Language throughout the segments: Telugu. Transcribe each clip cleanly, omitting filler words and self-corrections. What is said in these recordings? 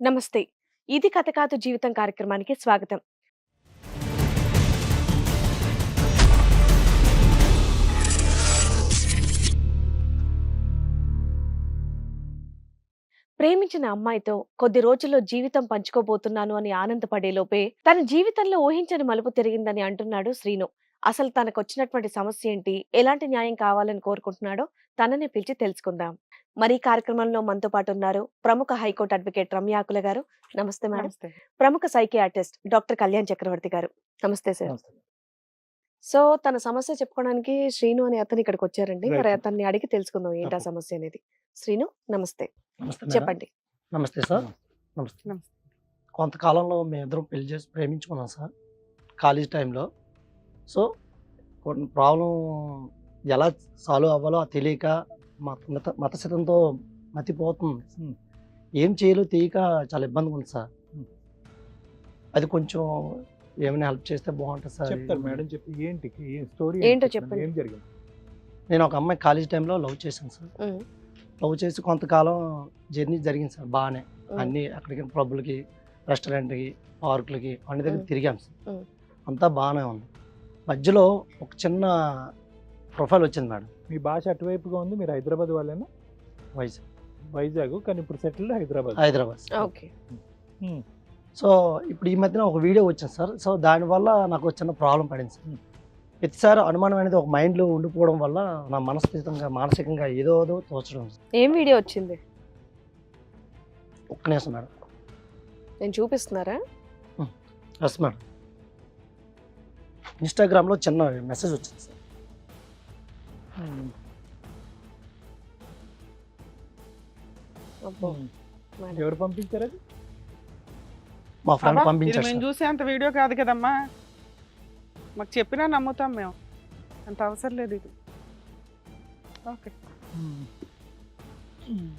నమస్తే. ఇది కథ కాదు జీవితం కార్యక్రమానికి స్వాగతం. ప్రేమించిన అమ్మాయితో కొద్ది రోజుల్లో జీవితం పంచుకోబోతున్నాను అని ఆనందపడే లోపే తన జీవితంలో ఊహించని మలుపు తిరిగిందని అంటున్నాడు శ్రీను. అసలు తనకొచ్చినటువంటి సమస్య ఏంటి, ఎలాంటి న్యాయం కావాలని కోరుకుంటున్నాడో తననే పిలిచి తెలుసుకుందాం. మరి ఈ కార్యక్రమంలో మనతో పాటు ఉన్నారు ప్రముఖ హైకోర్టు అడ్వకేట్ రమ్యాకుల గారు. నమస్తే మేడం. నమస్తే. ప్రముఖ సైకియాట్రిస్ట్ డాక్టర్ కళ్యాణ్ చక్రవర్తి గారు. నమస్తే సార్. నమస్తే. సో తన సమస్య చెప్పుకోవడానికి శ్రీను అనే అతను ఇక్కడికి వచ్చారండి. మరి రైట్. అతన్ని అడిగి తెలుసుకుందాం ఏంటి ఆ తప్పకుండా. సమస్య అనేది. శ్రీను నమస్తే, నమస్తే మేడం. చెప్పండి. నమస్తే సార్. నమస్తే. నమస్తే. కొంతకాలంలో మేమిద్దరం పెళ్లి చేసి ప్రేమించుకున్నాం సార్ కాలేజ్ టైంలో. సో కొన్ని ప్రాబ్లం ఎలా సాల్వ్ అవ్వాలో తెలియక మతస్థితంతో మతిపోతుంది. ఏం చేయాలో తెలియక చాలా ఇబ్బందిగా ఉంది సార్. అది కొంచెం ఏమైనా హెల్ప్ చేస్తే బాగుంటుంది సార్. చెప్తారు మేడం, చెప్పి ఏంటి స్టోరీ ఏంటో చెప్పండి. ఏం జరిగింది? నేను ఒక అమ్మాయి కాలేజ్ టైంలో లవ్ చేశాను సార్. ఉమ్, లవ్ చేసి కొంతకాలం జర్నీ జరిగింది సార్ బాగానే. ఉమ్, అన్ని అక్కడికి పబ్బులకి, రెస్టారెంట్కి, పార్కులకి అన్ని దగ్గర తిరిగాం సార్. ఉమ్. అంతా బాగానే ఉంది. మధ్యలో ఒక చిన్న ప్రొఫైల్ వచ్చింది మేడం. మీ భాష అటువైపుగా ఉంది. మీరు హైదరాబాద్ వాళ్ళేనా? వైజాగ్, కానీ ఇప్పుడు సెటిల్ హైదరాబాద్. హైదరాబాద్. ఓకే. ఉమ్, సో ఇప్పుడు ఈ మధ్యన ఒక వీడియో వచ్చింది సార్. సో దానివల్ల నాకు ఒక చిన్న ప్రాబ్లం పడింది సార్. ప్రతిసారి అనుమానం అనేది ఒక మైండ్లో ఉండిపోవడం వల్ల నా మానసికంగా ఏదో తోచడం సార్. ఏం వీడియో వచ్చింది? ఒక్క నిమిషం మేడం. నేను చూపిస్తున్నారా? Yes madam. ఇన్స్టాగ్రామ్లో చిన్న మెసేజ్ వచ్చింది సార్. ఉమ్, అబ్బో, ఉమ్. మేడం. ఎవరు పంపించారు అది? మా ఫ్రెండ్ ఇది పంపించాడు మేము సార్. చూసే అంత వీడియో కాదు కదమ్మా. మాకు చెప్పినా నమ్ముతాం మేము. అంత అవసరం లేదు ఇది. ఓకే. ఉమ్. ఉమ్.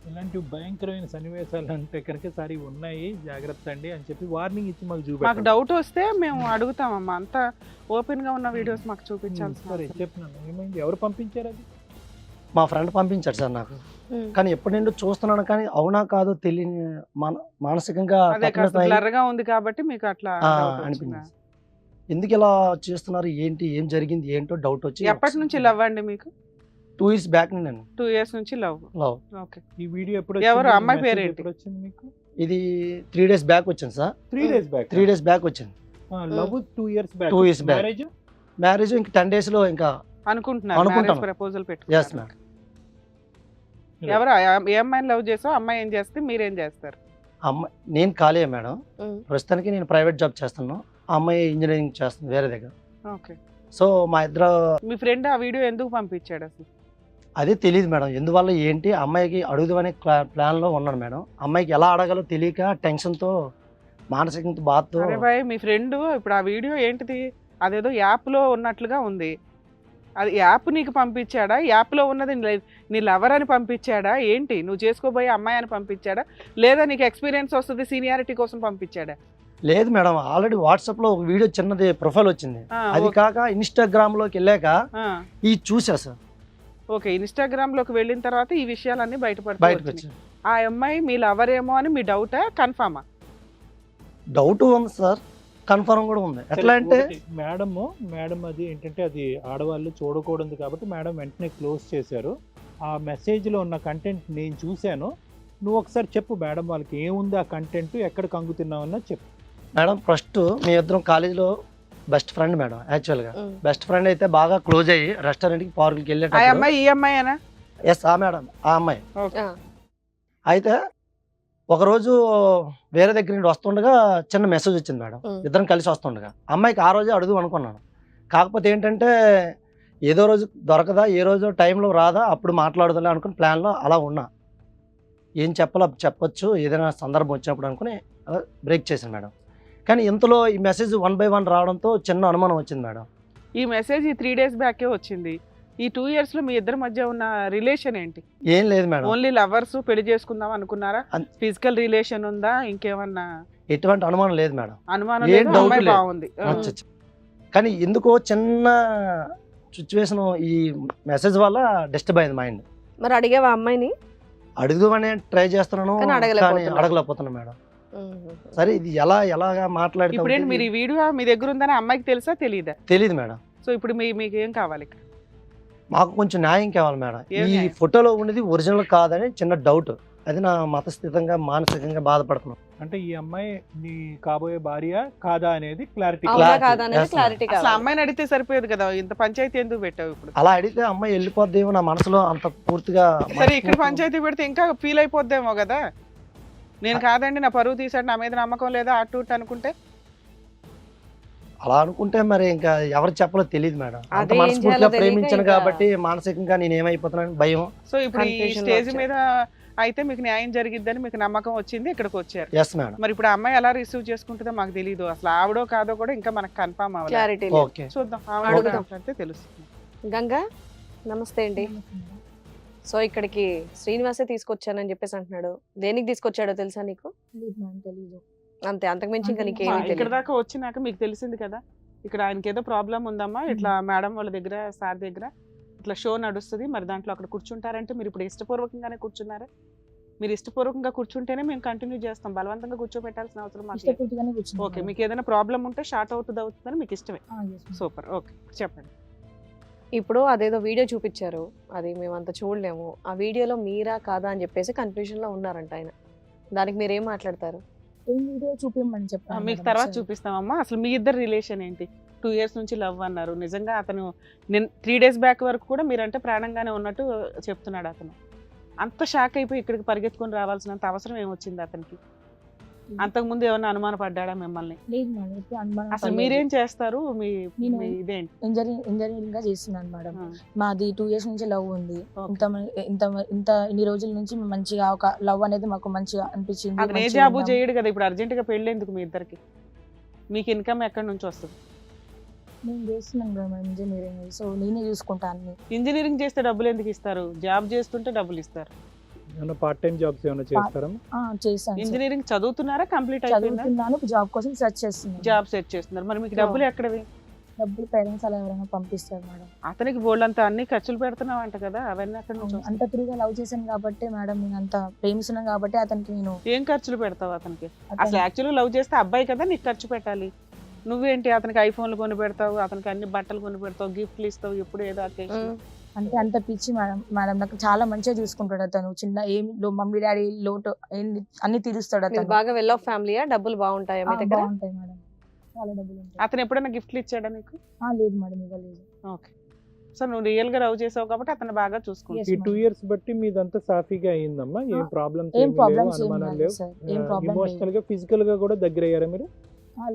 ఇలాంటి భయంకరమైన సన్నివేశాలు అంటే కనుక సారి ఉన్నాయి, జాగ్రత్త అండి అని చెప్పి వార్నింగ్ ఇచ్చి మాకు మాకు చూపెట్టారు. డౌట్ వస్తే మేము అడుగుతామమ్మా. అంత ఓపెన్ గా ఉన్న వీడియోస్ మాకు చూపించాల్సిన సరే అవసరం. చెప్పినాను. ఏమైంది? ఎవరు పంపించారు అది? మా ఫ్రెండ్ పంపించాడు సార్ నాకు. ఉమ్, కానీ ఎప్పటి నుండి చూస్తున్నాను కానీ అవునా కాదో తెలియని మానసికంగా అదే కాస్త తక్కువ బ్లర్ గా ఉంది కాబట్టి మీకు అట్లా doubt అనిపించింది వచ్చిందా? సార్. ఎందుకు ఇలా చేస్తున్నారు, ఏంటి, ఏం జరిగింది ఏంటో డౌట్ వచ్చి ఎప్పటి నుంచి లవ్ అండి మీకు? 2 years బ్యాక్ నేను 2 years నుంచి లవ్. లవ్. ఓకే. ఈ వీడియో ఎప్పుడు ఎవరు? వచ్చింది? అమ్మాయి మెసేజ్ పేరేంటి? ఎప్పుడు వచ్చింది మీకు? ఇది 3 days బ్యాక్ వచ్చింది sir. 3 days back. 3 days back వచ్చింది. Love 2 years back. 2 years back. Marriage marriage ఇంకా 10 days లో ఇంకా అనుకుంటున్నారు అనుకుంటాం. ప్రపోజల్ ఎస్ పెట్టుకున్నారు. మ్యామ్. ఎవరు ఏ అమ్మాయిని లవ్ చేసావు? అమ్మాయి ఏం చేస్తే మీరేం చేస్తారు? అమ్మాయి నేను ఖాళీ మేడం. ఉమ్, ప్రస్తుతానికి నేను ప్రైవేట్ జాబ్ చేస్తున్నాను. ఆ అమ్మాయి ఇంజనీరింగ్ చేస్తుంది వేరే దగ్గర. ఓకే. సో మా ఇద్దరు మీ ఫ్రెండ్ ఆ వీడియో ఎందుకు పంపించాడు అసలు? అదే తెలియదు మేడం. ఎందువల్ల ఏంటి అమ్మాయికి అడుగుదామనే ప్లాన్లో ఉన్నాను మేడం. అమ్మాయికి ఎలా అడగాలో తెలియక టెన్షన్తో మానసికంతో బాధతో. అరే భాయ్, మీ ఫ్రెండ్ ఇప్పుడు ఆ వీడియో ఏంటిది? అదేదో యాప్లో ఉన్నట్లుగా ఉంది. అది యాప్ నీకు పంపించాడా? యాప్లో ఉన్నది నీ లవర్ అని పంపించాడా? ఏంటి నువ్వు చేసుకోబోయే అమ్మాయి అని పంపించాడా? లేదా నీకు ఎక్స్పీరియన్స్ వస్తుంది సీనియారిటీ కోసం పంపించాడా? లేదు మేడం, ఆల్రెడీ వాట్సాప్లో ఒక వీడియో చిన్నది ప్రొఫైల్ వచ్చింది. అది కాక ఇన్స్టాగ్రామ్లోకి వెళ్ళాక ఈ చూసా సార్. ఓకే. ఇన్స్టాగ్రామ్లోకి వెళ్ళిన తర్వాత ఈ విషయాలన్నీ బయటకు బయటపడుతుంది. వచ్చి ఆ అమ్మాయి మీ లవర్ ఏమో అని మీ డౌటా, కన్ఫామా? డౌట్ ఉంది సార్, కన్ఫర్మ్ కూడా ఉంది. ఎట్లా అంటే మేడం అది ఏంటంటే అది ఆడవాళ్ళు చూడకూడదు కాబట్టి మేడం వెంటనే క్లోజ్ చేశారు. ఆ మెసేజ్లో ఉన్న కంటెంట్ నేను చూశాను. నువ్వు ఒకసారి చెప్పు మేడం వాళ్ళకి ఏముంది ఆ కంటెంట్, ఎక్కడ కంగుతున్నావు అన్నది చెప్పు. మేడం ఫస్ట్ మీ ఇద్దరం కాలేజీలో బెస్ట్ ఫ్రెండ్ మేడం. యాక్చువల్గా ఉమ్, బెస్ట్ ఫ్రెండ్ అయితే బాగా క్లోజ్ అయ్యి రెస్టారెంట్కి, పార్కులకి ఆ వెళ్ళేటప్పుడు. అమ్మాయి ఈ అమ్మాయేనా? ఎస్ ఆ మేడం, ఆ అమ్మాయి. ఆ, అయితే ఒకరోజు వేరే దగ్గర నుండి వస్తుండగా చిన్న మెసేజ్ వచ్చింది మేడం. ఉమ్, ఇద్దరం కలిసి వస్తుండగా అమ్మాయికి ఆ రోజే అడుగు అనుకున్నాను. కాకపోతే ఏంటంటే ఏదో రోజు దొరకదా, ఏ రోజు టైంలో రాదా, అప్పుడు మాట్లాడదులే అనుకుని ప్లాన్లో అలా ఉన్నా. ఏం చెప్పొచ్చు ఏదైనా సందర్భం వచ్చినప్పుడు అనుకుని అలా బ్రేక్ చేశాను మేడం. కానీ ఇంతలో ఈ మెసేజ్ 1 by 1 రావడంతో చిన్న అనుమానం వచ్చింది మేడం. ఈ మెసేజ్ ఈ 3 days బ్యాకే వచ్చింది. ఈ 2 years లో మీ ఇద్దరి మధ్య ఉన్న రిలేషన్ ఏంటి? ఏం లేదు మేడం, ఓన్లీ లవర్స్, పెళ్లి చేసుకుందాం అనుకున్నారా? అన్- ఫిజికల్ రిలేషన్ ఉందా? ఇంకేమన్నా ఎటువంటి అనుమానం లేదు మేడం. అనుమానం ఏం లేదు? doubt అమ్మాయి లేదు. బాగుంది. అచ్చచ్చ. కానీ ఎందుకో చిన్న సిచ్యువేషన్ ఈ మెసేజ్ వల్ల డిస్టర్బ్ అయింది మైండ్. మరి అడిగావా అమ్మాయిని? అడుగుదామని ట్రై చేస్తున్నాను కానీ కానీ అడగలేకపోతున్నారు. అడగలేకపోతున్నాను మేడం. ఉమ్. సరే ఇది ఎలాగా మాట్లాడితే ఇప్పుడు ఏంటి మీరు ఈ వీడియో మీ దగ్గర ఉందని అమ్మాయికి తెలుసా తెలియదా? తెలియదు మేడం. సో ఇప్పుడు మీకు ఏం కావాలి ఇక్కడ? మాకు కొంచెం న్యాయం కావాలి మేడం. ఏం ఈ న్యాయం? ఫోటోలో ఉన్నది ఒరిజినల్ కాదని చిన్న డౌట్. అది నా మతస్థితంగా మానసికంగా బాధపడుతున్నాను. అంటే ఈ అమ్మాయి నీ కాబోయే భార్య కాదా అనేది క్లారిటీ. అవునా Clarity. కాదా అనేది Yes, క్లారిటీ అసలు కావాలి. అమ్మాయిని అడిగితే సరిపోయేది కదా, ఇంత పంచాయతీ ఎందుకు పెట్టావు ఇప్పుడు? అలా అడిగితే అమ్మాయి వెళ్ళిపోద్దేమో నా మనసులో అంత పూర్తిగా. సరే ఇక్కడ పంచాయతీ పెడితే ఇంకా ఫీల్ అయిపోద్దేమో కదా. నేను కాదండి నా పరువు తీసాడు, నా మీద నమ్మకం లేదా అటు ఇటు అనుకుంటే అలా అనుకుంటే మరి ఇంకా ఎవరు చెప్పలో తెలియదు మేడం. అంత అదే ఏం మనస్ఫూర్తిగా చేయాలో తెలియక ప్రేమించాను ఇంకా- కాబట్టి మానసికంగా నేను ఏమైపోతున్నాను భయం. సో ఇప్పుడు ఈ Confusion లో స్టేజ్ వచ్చారు. మీద అయితే మీకు న్యాయం జరిగిద్దని మీకు నమ్మకం వచ్చింది, ఇక్కడికి వచ్చారు. Yes madam. మరి ఇప్పుడు ఆ అమ్మాయి ఎలా రిసీవ్ చేసుకుంటుందో మాకు తెలియదు. అసలు ఆవిడో కాదో కూడా ఇంకా మనకు కన్ఫర్మ్ అవ్వాలి. Clarity okay. చూద్దాం అడుగుదాం. మాట్లాడితే తెలుస్తుంది. గంగా నమస్తే అండి. సో ఇక్కడికి శ్రీనివాసే తీసుకొచ్చానని చెప్పేసి అంటున్నాడు. దేనికి తీసుకొచ్చాడో తెలుసా నీకు? అంతే, అంతకుమించి ఇంకా నీకేమీ ఇక్కడ తెలియదు. దాకా వచ్చినాక మీకు తెలిసింది కదా ఇక్కడ ఆయనకి ఏదో ప్రాబ్లం ఉందమ్మా, ఇట్లా మేడం వాళ్ళ దగ్గర సార్ దగ్గర ఇట్లా షో నడుస్తుంది, మరి దాంట్లో అక్కడ కూర్చుంటారంటే మీరు ఇప్పుడు ఇష్టపూర్వకంగానే కూర్చున్నారా? మీరు ఇష్టపూర్వకంగా కూర్చుంటేనే మేము కంటిన్యూ చేస్తాం, బలవంతంగా కూర్చోబెట్టాల్సిన అవసరం మాకు లేదు. ఓకే, మీకు ఏదైనా ప్రాబ్లం ఉంటే షార్ట్ అవుట్ అవుతుందని మీకు ఇష్టమే. సూపర్, ఓకే చెప్పండి. ఇప్పుడు అదేదో వీడియో చూపించారు, అది మేమంతా చూడలేము. ఆ వీడియోలో మీరా కాదా అని చెప్పేసి కన్ఫ్యూజన్ లో ఉన్నారంట ఆయన. దానికి మీరేం మాట్లాడతారు? చూపించమని చెప్పాను మీకు మేడం తర్వాత ఒకసారి. చూపిస్తామమ్మా. అసలు మీ ఇద్దరు రిలేషన్ ఏంటి? 2 years నుంచి లవ్ అన్నారు. నిజంగా అతను నేను 3 days బ్యాక్ వరకు కూడా మీరంటే ప్రాణంగానే ఉన్నట్టు చెప్తున్నాడు అతను. అంత షాక్ అయిపోయి ఇక్కడికి పరిగెత్తుకొని రావాల్సినంత అవసరం ఏమొచ్చింది అతనికి? అంతకుముందు ఏమన్నా అనుమాన పడ్డాడా మిమ్మల్ని? లేదు మేడం, ఇప్పుడు అనుమానం అసలు పడలేదు. మీరేం చేస్తారు? నేను మీ ఇదేంటి? ఇంజనీరింగ్ గా చేస్తున్నాను మేడం. ఆ, మాది 2 years నుంచి లవ్ ఉంది. ఓకే. ఇన్ని రోజుల నుంచి మంచిగా ఒక లవ్ అనేది మాకు మంచిగా అనిపించింది. అతను ఏ మంచిగా జాబు ఉన్నాము. చేయడు కదా, ఇప్పుడు అర్జెంట్ గా పెళ్ళి ఎందుకు మీ ఇద్దరికి? మీకు ఇన్కమ్ ఎక్కడి నుంచి వస్తుంది? నేను చేస్తున్నాను కదా మేడం ఇంజనీరింగ్, సో నేనే చూసుకుంటాను అన్ని. ఇంజనీరింగ్ చేస్తే డబ్బులు ఎందుకు ఇస్తారు? జాబ్ చేస్తుంటే డబ్బులు ఇస్తారు. ఏమైనా పార్ట్ టైం జాబ్స్ ఏమైనా చేస్తారా? చేస్తాను సార్. ఇంజనీరింగ్ చదువుతున్నారా? కంప్లీట్ అయిపోయిందా? చదువుతున్నాను, జాబ్ కోసం సెర్చ్ చేస్తున్నాను. జాబ్ సెట్ చేస్తున్నారు. మరి మీకు డబ్బులు ఎక్కడవి? డబ్బులు పేరెంట్స్ అలా ఎవరైనా పంపిస్తారు మేడం. అతనికి బోల్డంతా అన్ని ఖర్చులు పెడుతున్నావు అంట కదా, అవన్నీ అక్కడ నుంచి వస్తాయి? అంత తిరిగి లవ్ చేశాను కాబట్టి మేడం, నేను అంత ప్రేమిస్తున్నాను కాబట్టి అతనికి నేను ఏం ఖర్చులు పెడతావు అతనికి? అతను- అసలు యాక్చువల్గా లవ్ చేస్తే అబ్బాయి కదా నీకు ఖర్చు పెట్టాలి. నువ్వేంటి అతనికి ఐఫోన్లు కొని పెడతావు, అతనికి అన్ని బట్టలు కొని పెడతావు, గిఫ్ట్లు ఇస్తావు, ఎప్పుడు ఏదో occasion. అంటే అంత పిచ్చి మేడం నాకు చాలా మంచిగా చూసుకుంటాడు అతను. చిన్న ఏం మమ్మీ డాడీ లోటు అన్ని తీరుస్తాడు మీరు అతను. బాగా వెల్ ఆఫ్ ఫ్యామిలీయా? డబ్బులు బాగుంటాయా మీ దగ్గర? బాగుంటాయి మేడం, చాలా డబ్బులు ఉంటాయి. అతను ఎప్పుడైనా గిఫ్ట్లు ఇచ్చాడా నీకు? లేదు మేడం, ఇవ్వలేదు. ఓకే, సో నువ్వు రియల్ గా లవ్ చేసావు కాబట్టి అతను బాగా చూసుకుంటావు. Yes, ఈ 2 years బట్టి మీదంతా సాఫీగా అయిందమ్మా? ఏం ప్రాబ్లమ్స్ ఏం ప్రాబ్లమ్స్ ఏం అనుమానాలు లేదు లేవు? సార్, ఏం ప్రాబ్లం ఇమోషనల్ గా ఫిజికల్ గా కూడా దగ్గర అయ్యారా మీరు?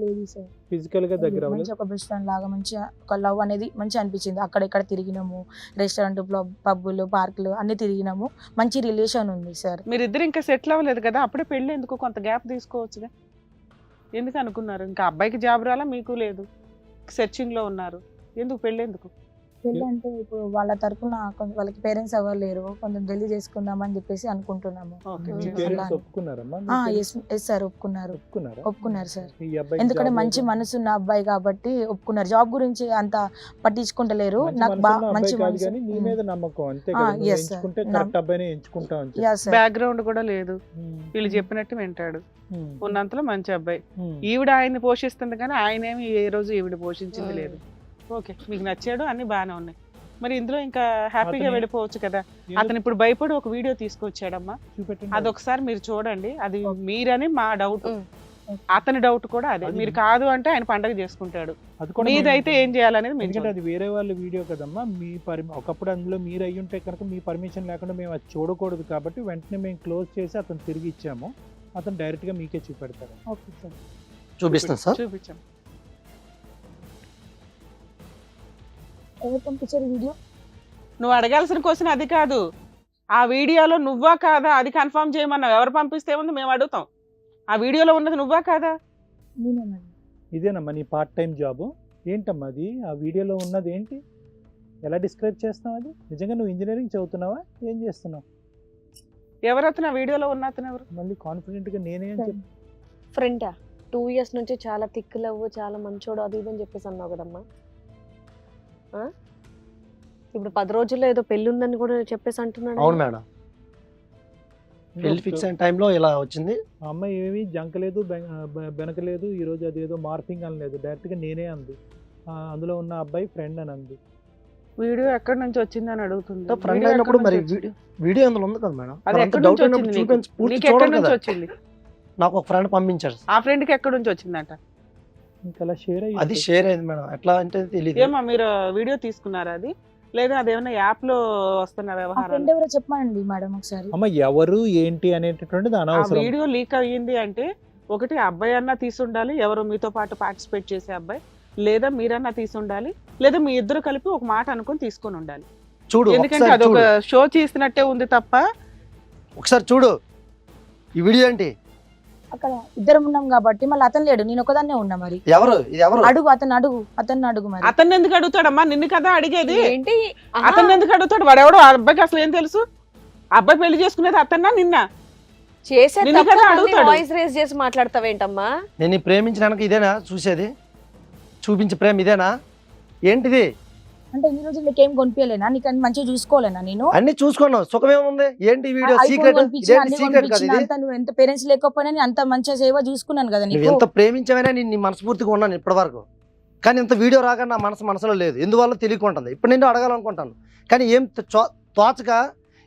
లేదు సార్. ఫిజికల్ గా దగ్గర అవ్వలేదు? మంచి ఒక బెస్ట్ ఫ్రెండ్ లాగా మంచిగా ఒక లవ్ అనేది మంచిగా అనిపించింది. అక్కడ ఇక్కడ తిరిగినాము, రెస్టారెంట్ పబ్బులు పార్కులు అన్ని తిరిగినాము, మంచి రిలేషన్ ఉంది సార్. మీరిద్దరు ఇంకా సెటిల్ అవ్వలేదు కదా, అప్పుడే పెళ్ళి ఎందుకు? కొంత గ్యాప్ తీసుకోవచ్చుగా. ఎందుకు అనుకున్నారు? ఇంకా అబ్బాయికి జాబ్ రాలా, మీకు లేదు, సెర్చింగ్ లో ఉన్నారు, ఎందుకు పెళ్ళి ఎందుకు? పెళ్ళి అంటే ఇప్పుడు వాళ్ళ తరపున వాళ్ళకి పేరెంట్స్ ఎవరు లేరు, కొంచెం జల్దీ చేసుకుందాం అని చెప్పేసి అనుకుంటున్నాము. ఓకే, మీ మీ చేసేయాలి. పేరెంట్స్ అలానే. ఒప్పుకున్నారమ్మా? ఎస్ సార్, ఒప్పుకున్నారు. ఒప్పుకున్నారు సార్. ఈ అబ్బాయి ఎందుకంటే మంచి మనసున్న అబ్బాయి కాబట్టి ఒప్పుకున్నారు. జాబ్ గురించి అంత పట్టించుకుంటలేరు. నాకు మంచి మనసు. నీ మీద నమ్మకం అంతే కదా, నువ్వు yes, sir. ఎంచుకుంటే కరెక్ట్ అబ్బాయినే ఎంచుకుంటావు అని చెప్పి. Yes, sir. బ్యాక్గ్రౌండ్ కూడా లేదు, వీళ్ళు చెప్పినట్టు వింటాడు, ఉన్నంతలో మంచి అబ్బాయి. ఈవిడ ఆయన్ని పోషిస్తుంది కానీ ఆయన ఏమి ఏ రోజు ఈవిడ పోషించింది లేదు. ఓకే, మీకు నచ్చాడు, అన్ని బాగానే ఉన్నాయి. మరి ఇందులో ఇంకా హ్యాపీగా అతని- వెళ్ళిపోవచ్చు కదా. అతను ఇప్పుడు భయపడి ఒక వీడియో తీసుకొచ్చాడమ్మా, చూపెట్టండి. అదొకసారి మీరు చూడండి. అది మీరని మా డౌట్, ఉం. అతని డౌట్ కూడా అదే. అది- మీరు కాదు అంటే ఆయన పండగ చేసుకుంటాడు, అది కూడా మీదైతే ఏం చేయాలనేది మీరు ఎందుకంటే చూడండి. అది వేరే వాళ్ళ వీడియో కదమ్మా. మీ ఒకప్పుడు అందులో మీరు అయ్యి ఉంటే కనుక మీ పర్మిషన్ లేకుండా మేము అది చూడకూడదు కాబట్టి వెంటనే మేము క్లోజ్ చేసి అతను తిరిగి ఇచ్చాము. అతను డైరెక్ట్ గా మీకే చూపెడతారు. Okay sir. చూపిస్తాను సార్. చూపించాం. ఎవరు పంపించారు వీడియో? నువ్వు అడగాల్సిన క్వశ్చన్ అది కాదు, ఆ వీడియోలో నువ్వా కాదా అది కన్ఫర్మ్ చేయమన్నావు. ఎవరు పంపిస్తే ఉంది మేము అడుగుతాం. ఆ వీడియోలో ఉన్నది నువ్వా కాదా? నేనే మేడం. ఇదేనమ్మా నీ పార్ట్ టైం జాబ్? ఏంటమ్మా అది? ఆ వీడియోలో ఉన్నది ఏంటి? ఎలా డిస్క్రైబ్ చేస్తున్నావు అది? నిజంగా నువ్వు ఇంజనీరింగ్ చదువుతున్నావా? ఏం చేస్తున్నావు? ఎవరు అతను? ఆ వీడియోలో ఉన్న అతను ఎవరు? మళ్ళీ కాన్ఫిడెంట్ గా నేనే అని చెప్పి ఫ్రెండా? 2 years నుంచి చాలా థిక్ లవ్, చాలా మంచోడు అది ఇది అని చెప్పేసి అన్నావు కదమ్మా. ఆ? ఇప్పుడు 10 రోజుల్లో ఏదో పెళ్లి ఉందని కూడా చెప్పేసి అంటున్నాడు. అవును మేడం. పెళ్లి ఫిక్స్ అయిన టైంలో ఇలా వచ్చింది. ఆ అమ్మాయి ఏమి జంకలేదు బెనకలేదు, ఈరోజు అదేదో మార్పింగ్ అనలేదు, డైరెక్ట్గా నేనే అంది. అందులో ఉన్న అబ్బాయి ఫ్రెండ్ అని అంది. వీడియో ఎక్కడి నుంచి వచ్చిందని అడుగుతుంది. ఫ్రెండ్ వీడియో అయినప్పుడు ఎక్కడి మరి నుంచి వచ్చింది? వీడియో అందులో ఉంది కదా మేడం. అది మరి అంత ఎక్కడి డౌట్ నుంచి అయినప్పుడు వచ్చింది నీకు? చూపించి పూర్తి నీకు ఎక్కడి చూడాలి నుంచి కదా. వచ్చింది? నాకు ఒక ఫ్రెండ్ పంపించారు. ఆ ఫ్రెండ్ కి ఎక్కడి నుంచి వచ్చిందంట? ఇంకా అలా షేర్ అది అయ్యి షేర్ అయింది మేడం. ఎట్లా అంటే తెలియదు. ఏమా మీరు వీడియో తీసుకున్నారా అది, లేదా అదేమన్నా యాప్ లో వస్తున్న ఆ వ్యవహారం? ఫ్రెండ్ ఎవరో చెప్పండి మేడం ఒకసారి. అమ్మ ఎవరు ఏంటి అనేటటువంటిది ఆ అనవసరం. వీడియో లీక్ అయ్యింది అంటే ఒకటి అబ్బాయి అన్నా తీసుండాలి, ఎవరు మీతో పాటు పార్టిసిపేట్ చేసే అబ్బాయి, లేదా మీరన్నా తీసుండాలి, లేదా మీ ఇద్దరు కలిపి ఒక మాట అనుకుని తీసుకొని ఉండాలి. చూడు ఎందుకంటే ఒకసారి అది ఒక చూడు. షో చేసినట్టే ఉంది తప్ప. ఒకసారి చూడు ఈ వీడియో ఏంటి. అక్కడ ఇద్దరం ఉన్నాం కాబట్టి మళ్ళీ అతను లేడు, నేను ఒకదాన్నే ఉన్నా. మరి ఎవరు ఇది ఎవరు? అడుగు అతన్ని అడుగు మరి. అతన్ని ఎందుకు అడుగుతాడమ్మా? నిన్ను కదా అడిగేది. ఏంటి అతన్ని ఎందుకు అడుగుతాడు? వాడెవడో ఆ అబ్బాయికి అసలు ఏం తెలుసు? అబ్బాయి పెళ్లి చేసుకునేది అతన్నా నిన్న? చేసే నిన్ను కదా అడుగుతాడు. వాయిస్ రేస్ చేసి మాట్లాడతావేంటమ్మా? నేను ఈ ప్రేమించిన ఇదేనా చూసేది? చూపించే ప్రేమ ఇదేనా? ఏంటిది? అంటే ఈ రోజు నీకేం కొనిపించలేనా? నీకు అన్ని మంచిగా చూసుకోలేనా? నేను అన్ని చూసుకున్నావు, సుఖమేముంది? ఏంటి వీడియో iPhone సీక్రెట్? కొనిపించిన, ఇదేంటి అన్ని సీక్రెట్ కదా కొనిపించిన, ఇది? అంత నువ్వు ఎంత పేరెంట్స్ లేకపోయినా నేను అంత మంచిగా సేవ చూసుకున్నాను కదా నువ్వు నీకు. ఎంత ప్రేమించమైనా నేను నీ మనస్ఫూర్తిగా ఉన్నాను ఇప్పటి వరకు. కానీ ఇంత వీడియో రాక నా మనసులో లేదు, ఎందువల్ల తెలియకుంటుంది. ఇప్పుడు నేను అడగాలనుకుంటాను కానీ ఏం తోచక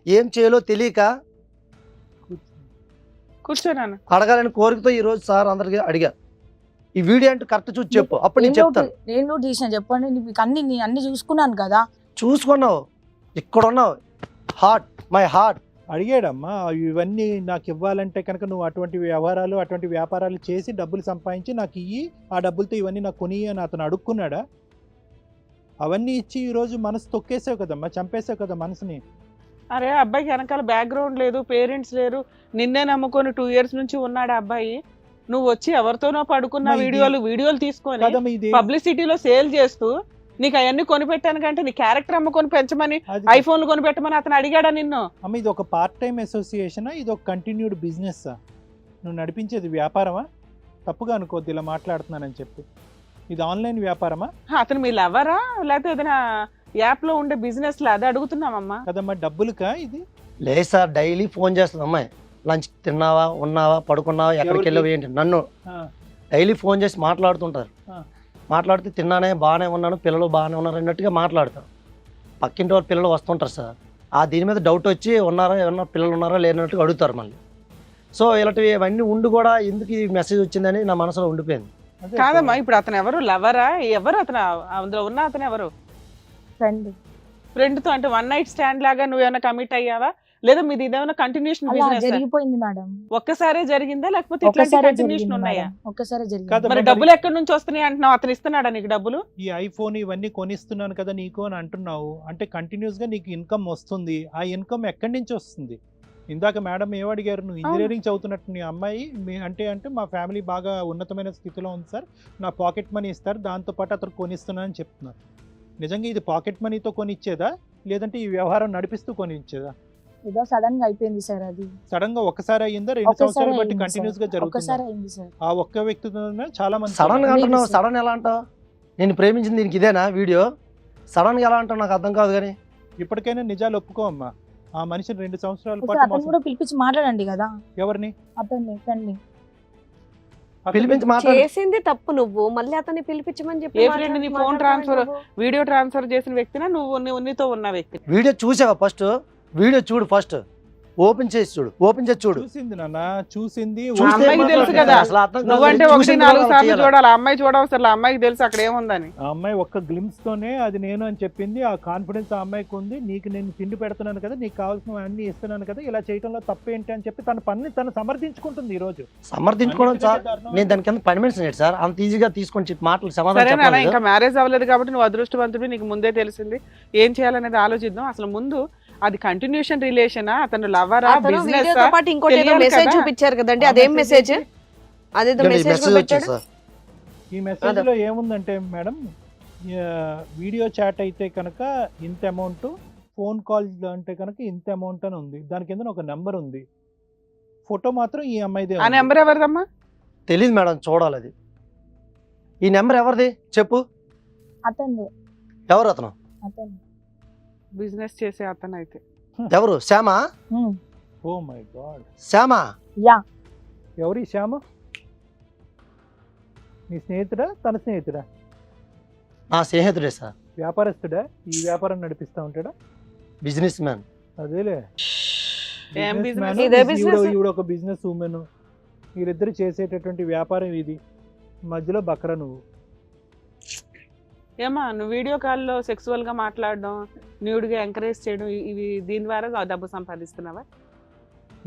ఏం చేయాలో తెలియక కూర్చోనాను. అడగాలని కోరికతో ఈ రోజు సార్ అందరికి అడిగా. ఈ వీడియో అంటే కరెక్ట్ చూసి చెప్పు, అప్పుడు నేను చెప్తాను. నేను కూడా తీసిన చెప్పండి, నీకు అన్ని చూసుకున్నాను కదా. చూసుకున్నావు, ఇక్కడ ఉన్నావు, హార్ట్ మై హార్ట్. అడిగాడమ్మా ఇవన్నీ నాకు ఇవ్వాలంటే కనుక నువ్వు అటువంటి వ్యవహారాలు అటువంటి వ్యాపారాలు చేసి డబ్బులు సంపాదించి నాకు ఇయ్యి, ఆ డబ్బులతో ఇవన్నీ నాకు కొని అని అతను అడుక్కున్నాడా? అవన్నీ ఇచ్చి ఈరోజు మనసు తొక్కేసావు కదమ్మా, చంపేసావు కదా మనసుని. అరే అబ్బాయికి వెనకాల బ్యాక్గ్రౌండ్ లేదు, పేరెంట్స్ లేరు, నిన్నే నమ్ముకొని 2 years నుంచి ఉన్నాడు ఆ అబ్బాయి. నువ్వు వచ్చి ఎవరితోనో పడుకున్న మా ఇది- వీడియోలు తీసుకొని కదమ్మా ఇది పబ్లిసిటీలో సేల్ చేస్తూ నీకు అవన్నీ కొనిపెట్టాను కంటే నీ క్యారెక్టర్ అమ్ముకొని పెంచమని, అది ఐఫోన్లు కొనిపెట్టమని అతను అడిగాడా నిన్ను? అమ్మ ఇది ఒక పార్ట్ టైం అసోసియేషనా, ఇది ఒక కంటిన్యూడ్ బిజినెస్? నువ్వు నడిపించేది వ్యాపారమా? తప్పుగా అనుకోద్ది ఇలా మాట్లాడుతున్నానని చెప్పి. ఇది ఆన్లైన్ వ్యాపారమా? అతను మీ లవరా లేకపోతే ఏదైనా యాప్ లో ఉండే బిజినెస్ లా? అది అడుగుతున్నామమ్మా. కదమ్మా డబ్బులుకా ఇది? లేదు సార్, డైలీ ఫోన్ చేస్తుంది అమ్మాయి. లంచ్ తిన్నావా, ఉన్నావా, పడుకున్నావా, ఎక్కడికి ఎవరికి? వెళ్ళావు ఏంటి, నన్ను ఆ, డైలీ ఫోన్ చేసి మాట్లాడుతుంటారు. ఆ. మాట్లాడితే తిన్నానే, బాగానే ఉన్నాను, పిల్లలు బాగానే ఉన్నారు అన్నట్టుగా మాట్లాడతారు. పక్కింటి వాళ్ళ పిల్లలు వస్తుంటారు సార్, ఆ దీని మీద డౌట్ వచ్చి ఉన్నారా, ఏమన్నా పిల్లలు ఉన్నారా లేనట్టుగా అడుగుతారు మళ్ళీ. సో ఇలాంటివి ఇవన్నీ ఉండి కూడా ఎందుకు ఈ మెసేజ్ వచ్చిందని నా మనసులో ఉండిపోయింది. అదే కాదమ్మా, ఇప్పుడు అతను ఎవరు? లవరా? ఎవరు అతను? అందులో ఉన్న అతను ఎవరు? ఫ్రెండ్ ఫ్రెండ్ తో అంటే 1 night stand లాగా నువ్వేమైనా కమిట్ అయ్యావా, లేదా మీది ఇదేమైనా కంటిన్యూషన్ అలా బిజినెస్? జరిగిపోయింది మేడం. ఒక్కసారే జరిగిందా లేకపోతే ఇట్లాంటి ఒక్కసారి కంటిన్యూషన్ జరిగింది ఉన్నాయా? మేడం, ఒక్కసారి జరిగింది. కాదు. మరి మరి- డబ్బులు ఎక్కడి నుంచి వస్తున్నాయి అంటున్నావు? అతను ఇస్తున్నాడా నీకు డబ్బులు? ఈ ఐఫోన్ ఇవన్నీ కొనిస్తున్నాను కదా నీకు అని అంటున్నావు అంటే కంటిన్యూస్ గా నీకు ఇన్కమ్ వస్తుంది. ఆ ఇన్కమ్ ఎక్కడి నుంచి వస్తుంది? ఇందాక మేడం ఏమడిగారు, నువ్వు ఇంజనీరింగ్ చదువుతున్నట్టు నీ అమ్మాయి అంటే మా ఫ్యామిలీ బాగా ఉన్నతమైన స్థితిలో ఉంది సార్, నా పాకెట్ మనీ ఇస్తారు, దాంతోపాటు అతను కొనిస్తున్నానని చెప్తున్నారు. నిజంగా ఇది పాకెట్ మనీతో కొనిచ్చేదా, లేదంటే ఈ వ్యవహారం నడిపిస్తూ కొనిచ్చేదా? ఏదో సడన్ గా అయిపోయింది సార్. అది సడన్ గా ఒక్కసారి అయ్యిందా, 2 ఒక్కసారి సంవత్సరాలు బట్టి అయింది కంటిన్యూస్ గా సార్. జరుగుతుంది? ఒక్కసారి అయింది సార్. ఆ ఒక్క వ్యక్తితోనే చాలా మంది సడన్ గా లేదు అంటున్నావు, సార్. సడన్ ఎలా అంటావు? నేను ప్రేమించింది దీనికి ఇదేనా వీడియో? సడన్ గా ఎలా అంటావు నాకు అర్థం కాదు. కానీ ఇప్పటికైనా నిజాలు ఒప్పుకో అమ్మా. ఆ మనిషిని 2 సంవత్సరాల ఒకసారి పాటు అతను మోసం- కూడా పిలిపించి మాట్లాడండి కదా. ఎవరిని అతన్ని ఫ్రెండ్ని పిలిపించి మాట్లాడు. చేసింది తప్పు నువ్వు, మళ్ళీ అతన్ని పిలిపించమని చెప్పి ఏ friend ని phone transfer- వీడియో ట్రాన్స్ఫర్ చేసిన వ్యక్తినా నువ్వు నీతో ఉన్న వ్యక్తి? వీడియో చూసావా? ఫస్ట్ వీడియో చూడు, ఫస్ట్ ఓపెన్ చేసి చూడు, ఓపెన్ చేసి చూడు. చూసింది నాన్న, చూసింది. చూస్తే అమ్మాయికి ఏం తెలుసు మాట్లాడతావు? కదా. అసలు అర్థం కాదు. నువ్వంటే చూసింది 1-4 కూడా సార్లు చేయాలి. చూడాలి, ఆ అమ్మాయి చూడవసరం ఆ అమ్మాయికి తెలుసు అక్కడ ఏముందని. ఆ అమ్మాయి ఒక్క గ్లిమ్స్ తోనే అది నేను అని చెప్పింది. ఆ కాన్ఫిడెన్స్ ఆ అమ్మాయికి ఉంది. నీకు నేను తిండి పెడుతున్నాను కదా, నీకు కావాల్సిన అన్ని ఇస్తున్నాను కదా, ఇలా చేయడంలో తప్పేంటి అని చెప్పి తన పనిని తను సమర్థించుకుంటుంది ఈ రోజు. సమర్థించుకోవడం సార్, నేను దాని కింద పర్మిషన్ ఏంటి సార్? అంత ఈజీగా తీసుకొని చెప్పి మాటలు సమాధానం సరేనా? చెప్పాలి. ఇంకా మ్యారేజ్ అవ్వలేదు కాబట్టి నువ్వు అదృష్టవంతుడు, నీకు ముందే తెలిసింది. ఏం చేయాలనేది ఆలోచిద్దాం. అసలు ముందు అది కంటిన్యూషన్ రిలేషనా, అతను లవరా, బిజినెస్? వీడియోతో పాటు ఇంకోటి ఏదో తెలియాలి మెసేజ్ కదా. చూపించారు కదండి, ఆ అదేం message మెసేజ్? అదేదో ఇదిగోండి, ఈ మెసేజ్ మెసేజ్ వచ్చింది పెట్టాడు. సార్. ఈ మెసేజ్ లో ఏముందంటే మేడం, వీడియో చాట్ అయితే కనుక ఇంత అమౌంట్, ఫోన్ కాల్ అంటే కనుక ఇంత అమౌంట్ అని ఉంది. దాని కింద ఒక నెంబర్ ఉంది, ఫోటో మాత్రం ఈ అమ్మాయిదే ఆ ఉంది. నెంబర్ ఎవరిదమ్మా? తెలీదు మేడం, చూడాలి అది. ఈ నెంబర్ ఎవరిది చెప్పు? అతన్ని ఎవరు అతను? అతన్ని బిజినెస్ చేసే అతను అయితే ఎవరు? Shyama? Oh my god. Shyama యా ఎవరి శ్యామ? నీ స్నేహితుడా, తన స్నేహితుడా, నా స్నేహితుడే సార్, వ్యాపారస్తుడా, ఈ వ్యాపారం నడిపిస్తా ఉంటాడా? Business man. అదేలే, ఏం Business business? man, ఇదే business? ఈవిడ ఒక బిజినెస్ ఉమెన్. వీరిద్దరు చేసేటటువంటి వ్యాపారం ఇది. మధ్యలో బక్రా నువ్వు. ఏమా నువ్వు వీడియో కాల్లో సెక్సువల్ గా మాట్లాడడం, న్యూడ్గా ఎంకరేజ్ చేయడం, ఇవి దీని ద్వారా డబ్బు సంపాదిస్తున్నావా?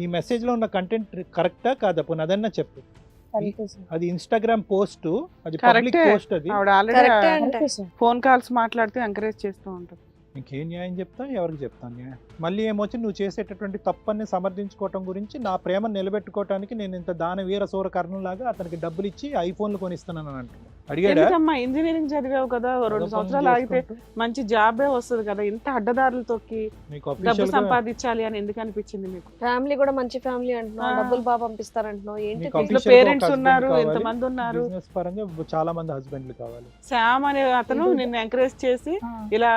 ఈ మెసేజ్ లో ఉన్న కంటెంట్ కరెక్టా కాదా? పోనీ అదన్నా చెప్పు. కరెక్టే సార్. అది ఇన్స్టాగ్రామ్ పోస్ట్, అది పబ్లిక్ కరెక్టే. పోస్ట్. అది ఆవిడ ఆల్రెడీ కరెక్టే అంటే కరెక్టే సార్. ఫోన్ కాల్స్ మాట్లాడుతూ ఎంకరేజ్ చేస్తూ ఉంటుంది. ఇంకేం న్యాయం చెప్తా, ఎవరికి చెప్తాను న్యాయం? మళ్ళీ ఏమొచ్చి నువ్వు చేసేటటువంటి తప్పని సమర్థించుకోవటం గురించి, నా ప్రేమను నిలబెట్టుకోవటానికి నేను ఇంత దానవీర సూర కర్ణంలాగా అతనికి డబ్బులు ఇచ్చి ఐఫోన్లు కొనిస్తున్నాను అని అంటున్నాను. అడిగాడా? ఎందుకమ్మా ఇంజనీరింగ్ చదివావు కదా, 2 సంవత్సరాలు ఆగితే మంచి జాబే వస్తుంది కదా, ఇంత అడ్డదారులు తొక్కి మీకు డబ్బు అఫీషియల్ గా సంపాదించాలి అని ఎందుకు అనిపించింది మీకు? ఫ్యామిలీ కూడా మంచి ఫ్యామిలీ అంటున్నావు, ఆ. డబ్బులు బాగా పంపిస్తారంటున్నావు, ఏంటి మీకు ఇంట్లో official గా ఒక పేరెంట్స్ husband ఉన్నారు, కావాలి. ఎంతమంది ఉన్నారు. బిజినెస్ పరంగా చాలా మంది హస్బెండ్లు కావాలి. శ్యామ్ అనే అతను నిన్ను ఎంకరేజ్ చేసి ఆ. ఇలా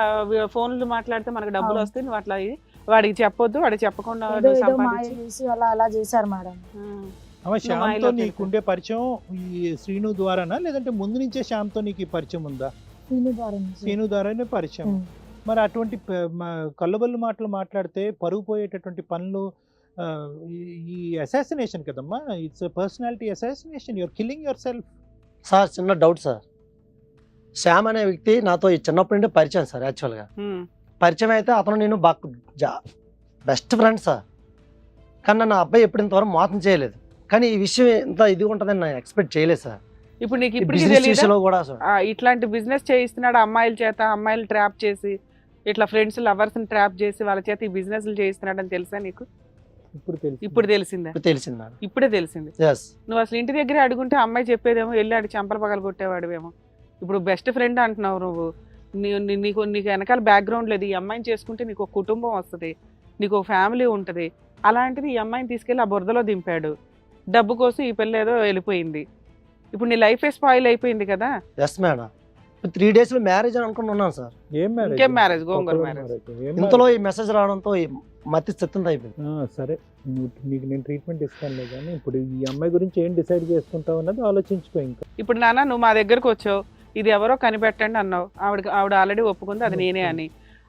ఫోన్లు మాట్లాడితే మనకు డబ్బులు అవును. వస్తాయి, నువ్వు అట్లా వాడికి చెప్పొద్దు, వాడికి చెప్పకుండా ఏదో నువ్వు ఏదో మాయ సంపాదించి చేసి అలా చేశారు మేడం. అమ్మ, శ్యామ్తో మాయలో నీకుండే పరిచయం ఈ శ్రీను ద్వారానా, లేదంటే ముందు నుంచే శ్యామ్తో నీకు ఈ పరిచయం ఉందా? దీని ద్వారా నుంచి. శ్రీను ద్వారానే పరిచయం. ఉమ్. మరి అటువంటి కళ్ళబొల్లు మాటలు మాట్లాడితే పరుగు పోయేటటువంటి పనులు, ఈ అసాసినేషన్ కదమ్మా. It's personality assassination. You're killing yourself. Sir చిన్న డౌట్ సార్, శ్యామ్ అనే వ్యక్తి నాతో ఈ చిన్నప్పటి నుండి పరిచయం సార్. యాక్చువల్గా పరిచయం అయితే అతను నేను బెస్ట్ ఫ్రెండ్ సార్. కానీ నా అబ్బాయి ఎప్పుడు ఇంతవరకు మోసం చేయలేదు. కానీ ఈ విషయం ఇంత ఇది ఉంటుందని నేను ఎక్స్పెక్ట్ చేయలేదు సార్. ఇప్పుడు నీకు ఇప్పుడు బిజినెస్ విషయంలో కూడా సార్ ఇట్లాంటి బిజినెస్ చేయిస్తున్నాడు అమ్మాయిల చేత, అమ్మాయిలు ట్రాప్ చేసి, ఇట్లా ఫ్రెండ్స్ లవర్స్ ని ట్రాప్ చేసి వాళ్ళ చేత ఈ బిజినెస్ చేయిస్తున్నాడు అని తెలుసా నీకు? ఇప్పుడు తెలుసు. ఇప్పుడు తెలిసిందా? ఇప్పుడు తెలిసింది మేడం. ఇప్పుడే తెలిసింది. ఎస్. నువ్వు అసలు ఇంటి దగ్గర అడుగుంటే అమ్మాయి చెప్పేదేమో వెళ్ళాడు చంపలు పగలు కొట్టేవాడువేమో. ఇప్పుడు బెస్ట్ ఫ్రెండ్ అంటున్నావు నువ్వు, నీకు వెనకాల బ్యాక్గ్రౌండ్ లేదు. ఈ అమ్మాయిని చేసుకుంటే నీకు ఒక కుటుంబం వస్తుంది, నీకు ఒక ఫ్యామిలీ ఉంటుంది. అలాంటిది ఈ అమ్మాయిని తీసుకెళ్ళి ఆ బురదలో దింపాడు. డబ్బు కోసం ఈ పిల్ల ఏదో వెళ్ళిపోయింది. ఇప్పుడు నీ లైఫే స్పాయిల్ అయిపోయింది కదా. Yes madam. 3 days లో మ్యారేజ్ అని అనుకుంటున్నాను సార్. ఏం marriage? ఇంకేం మ్యారేజ్, గోంగూర ఒక్కరోజు మ్యారేజ్. marriage. ఏం ఇంతలో marriage? ఈ మెసేజ్ రావడంతో ఈ మతి చెత్తంత అయిపోయింది. సరే, నీకు నేను ట్రీట్మెంట్ ఇస్తానులే, కానీ ఇప్పుడు ఈ అమ్మాయి గురించి ఏం డిసైడ్ చేసుకుంటావు అన్నది ఆలోచించుకో. ఇంకా ఇప్పుడు నాన్న నువ్వు మా దగ్గరకు వచ్చావు, ఇది ఎవరో కనిపెట్టండి అన్నావు. ఆవిడ ఆల్రెడీ ఒప్పుకుంది అది నేనే అని.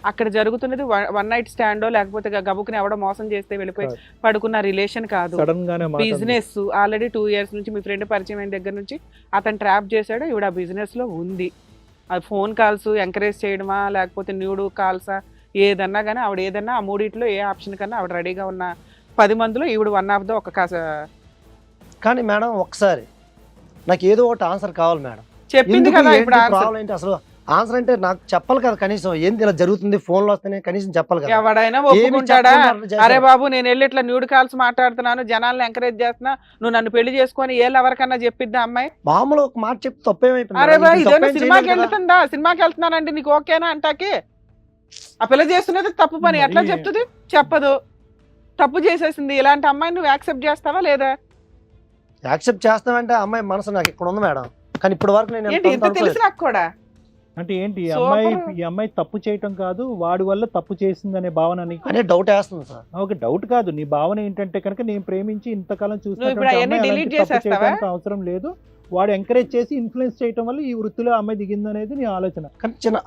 అక్కడ జరుగుతున్నది 1 night స్టాండో లేకపోతే గబుకుని ఎవడో మోసం చేస్తే వెళ్ళిపోయి పడుకున్న రిలేషన్ కాదు, సడన్ గానే మాట బిజినెస్. ఆల్రెడీ 2 years నుంచి మీ ఫ్రెండ్ పరిచయం అయిన దగ్గర నుంచి అతను ట్రాప్ చేశాడు. ఈవిడ ఆ బిజినెస్ లో ఉంది. అది ఫోన్ కాల్స్ ఎంకరేజ్ చేయడమా లేకపోతే న్యూడ్ కాల్సా, ఏదన్నా కానీ ఆవిడ ఏదన్నా ఆ మూడిట్లో ఏ ఆప్షన్ కన్నా ఆవిడ రెడీగా ఉన్న 10 మందిలో ఈవిడ 1 of the ఒక కానీ మేడం ఒకసారి నాకు ఏదో ఒకటి ఆన్సర్ కావాలి మేడం. చెప్పింది కదా. ఇప్పుడు ప్రాబ్లం ఏంటి అసలు? ఆన్సర్ అంటే నాకు చెప్పాలి కదా కనీసం. ఏంది ఇలా జరుగుతుంది, ఫోన్లో వస్తేనే కనీసం చెప్పాలి కదా. ఎవడైనా ఏమీ ఒప్పుకుంటాడా? చెప్పకుండా అట్లా చేశారు. అరే బాబు నేను వెళ్ళి ఇట్లా న్యూడ్ కాల్స్ మాట్లాడుతున్నాను, జనాలను ఎంకరేజ్ చేస్తున్నా, నువ్వు నన్ను పెళ్లి చేసుకొని ఎవరికన్నా చెప్పిద్దా అమ్మాయి? మామూలు ఒక మాట చెప్తే తప్పేమైపోయింది అరే మేడం. బా ఇది ఇదేనా తప్పేం సినిమాకి చేయలేదు కదా. వెళ్తుందా, సినిమాకి వెళ్తున్నానండి నీకు ఓకేనా అంటాకి? ఆ పిల్ల చేస్తున్నది తప్పు పని, ఎట్లా మరి- చెప్తుంది? చెప్పదు. తప్పు చేసేసింది. ఇలాంటి అమ్మాయిని నువ్వు యాక్సెప్ట్ చేస్తావా లేదా? యాక్సెప్ట్ చేస్తామంటే అమ్మాయి మనసు నాకు ఇక్కడ ఉంది మేడం. కానీ ఇప్పటి వరకు నేను ఏంటి ఇంత తెలుసు నాకు కూడా. అంటే ఏంటి? ఈ Super. అమ్మాయి తప్పు చేయటం కాదు, వాడి వల్ల తప్పు చేసిందనే భావన నీకు? అనే డౌట్ వేస్తుంది సార్. ఒక డౌట్ కాదు, నీ భావన ఏంటంటే కనుక నేను ప్రేమించి ఇంతకాలం నువ్వు ఇప్పుడు అవన్నీ delete చేసేస్తావా? చూసినట్టు అవసరం లేదు, వాడు ఎంకరేజ్ చేసి ఇన్ఫ్లుయెన్స్ చేయటం వల్ల ఈ వృత్తిలో అమ్మాయి దిగింది అనేది నీ ఆలోచన. కానీ చిన్న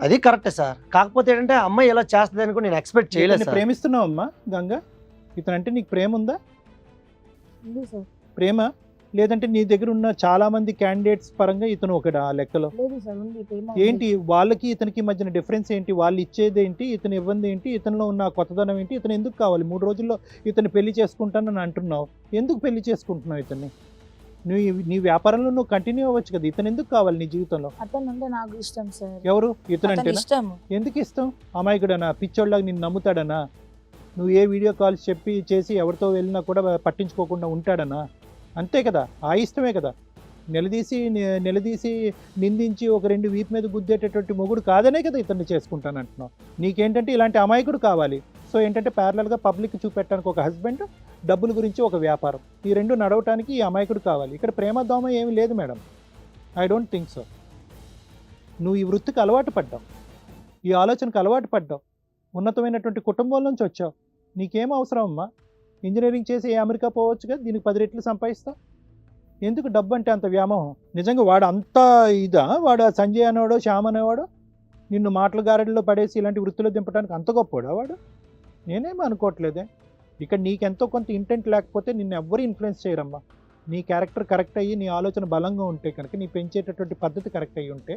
అది కరెక్టే సార్. కాకపోతే ఏంటంటే అమ్మాయి ఇలా చేస్తుంది అని కూడా నేను ఎక్స్పెక్ట్ చేయలేదు ఇతన్ని సార్. ప్రేమిస్తున్నావు అమ్మా గంగా? ఇతనంటే నీకు ప్రేమ ఉందా? ఉంది సార్. ప్రేమ లేదంటే నీ దగ్గర ఉన్న చాలా మంది క్యాండిడేట్స్ పరంగా ఇతను ఒకటి ఆ లెక్కలో? లేదు సార్, ఉంది ప్రేమ ఉంది. ఏంటి వాళ్ళకి ఇతనికి మధ్యన డిఫరెన్స్ ఏంటి? వాళ్ళు ఇచ్చేది ఏంటి, ఇతను ఇవ్వంది ఏంటి, ఇతనిలో ఉన్న కొత్తదనం ఏంటి? ఇతను ఎందుకు కావాలి? 3 రోజుల్లో ఇతను పెళ్లి చేసుకుంటానని అంటున్నావు, ఎందుకు పెళ్లి చేసుకుంటున్నావు ఇతన్ని? నీ వ్యాపారంలో నువ్వు కంటిన్యూ అవ్వచ్చు కదా, ఇతను ఎందుకు కావాలి నీ జీవితంలో? అతను అంటే నాకు ఇష్టం సార్. ఎవరు ఇతను? అతను అంటేనా? ఇష్టం. ఎందుకు ఇష్టం? అమాయకుడనా, పిచ్చోళ్ళగా నిన్ను నమ్ముతాడనా? నువ్వు ఏ వీడియో కాల్స్ చెప్పి చేసి ఎవరితో వెళ్ళినా కూడా పట్టించుకోకుండా ఉంటాడనా? అంతే కదా, ఆ ఇష్టమే కదా. నిలదీసి నిందించి ఒక 2 వీపు మీద గుద్దేటటువంటి మొగుడు కాదనే కదా ఇతన్ని చేసుకుంటానంటున్నావు. నీకేంటంటే ఇలాంటి అమాయకుడు కావాలి. సో ఏంటంటే ప్యారలల్గా పబ్లిక్ చూపెట్టడానికి ఒక హస్బెండ్, డబ్బుల గురించి ఒక వ్యాపారం, ఈ 2 నడవటానికి ఈ అమాయకుడు కావాలి. ఇక్కడ ప్రేమ దోమ ఏమీ లేదు madam. I don't think so. నువ్వు ఈ వృత్తికి అలవాటు పడ్డావు, ఈ ఆలోచనకు అలవాటు పడ్డావు, ఉన్నతమైనటువంటి కుటుంబం నుంచి వచ్చావు. నీకేం అవసరం అమ్మా? ఇంజనీరింగ్ చేసి అమెరికా పోవచ్చుగా, దీనికి 10 రెట్లు సంపాదిస్తావు. ఎందుకు డబ్బు అంటే అంత వ్యామోహం? నిజంగా వాడు అంత ఇదా? వాడు ఆ సంజయ్ అనేవాడు, శ్యామ్ అనేవాడు నిన్ను మాటల గారడిలో పడేసి ఇలాంటి వృత్తిలో దింపడానికి అంత గొప్పవాడా వాడు? నేనేమీ అనుకోవట్లేదే. ఇక్కడ నీకెంతో కొంత ఇంటెంట్ లేకపోతే నిన్ను ఎవ్వరు ఇన్ఫ్లుయెన్స్ చేయరమ్మా. నీ క్యారెక్టర్ కరెక్ట్ అయ్యి, నీ ఆలోచన బలంగా ఉంటే కనుక, నీ పెంచేటటువంటి పద్ధతి కరెక్ట్ అయ్యి ఉంటే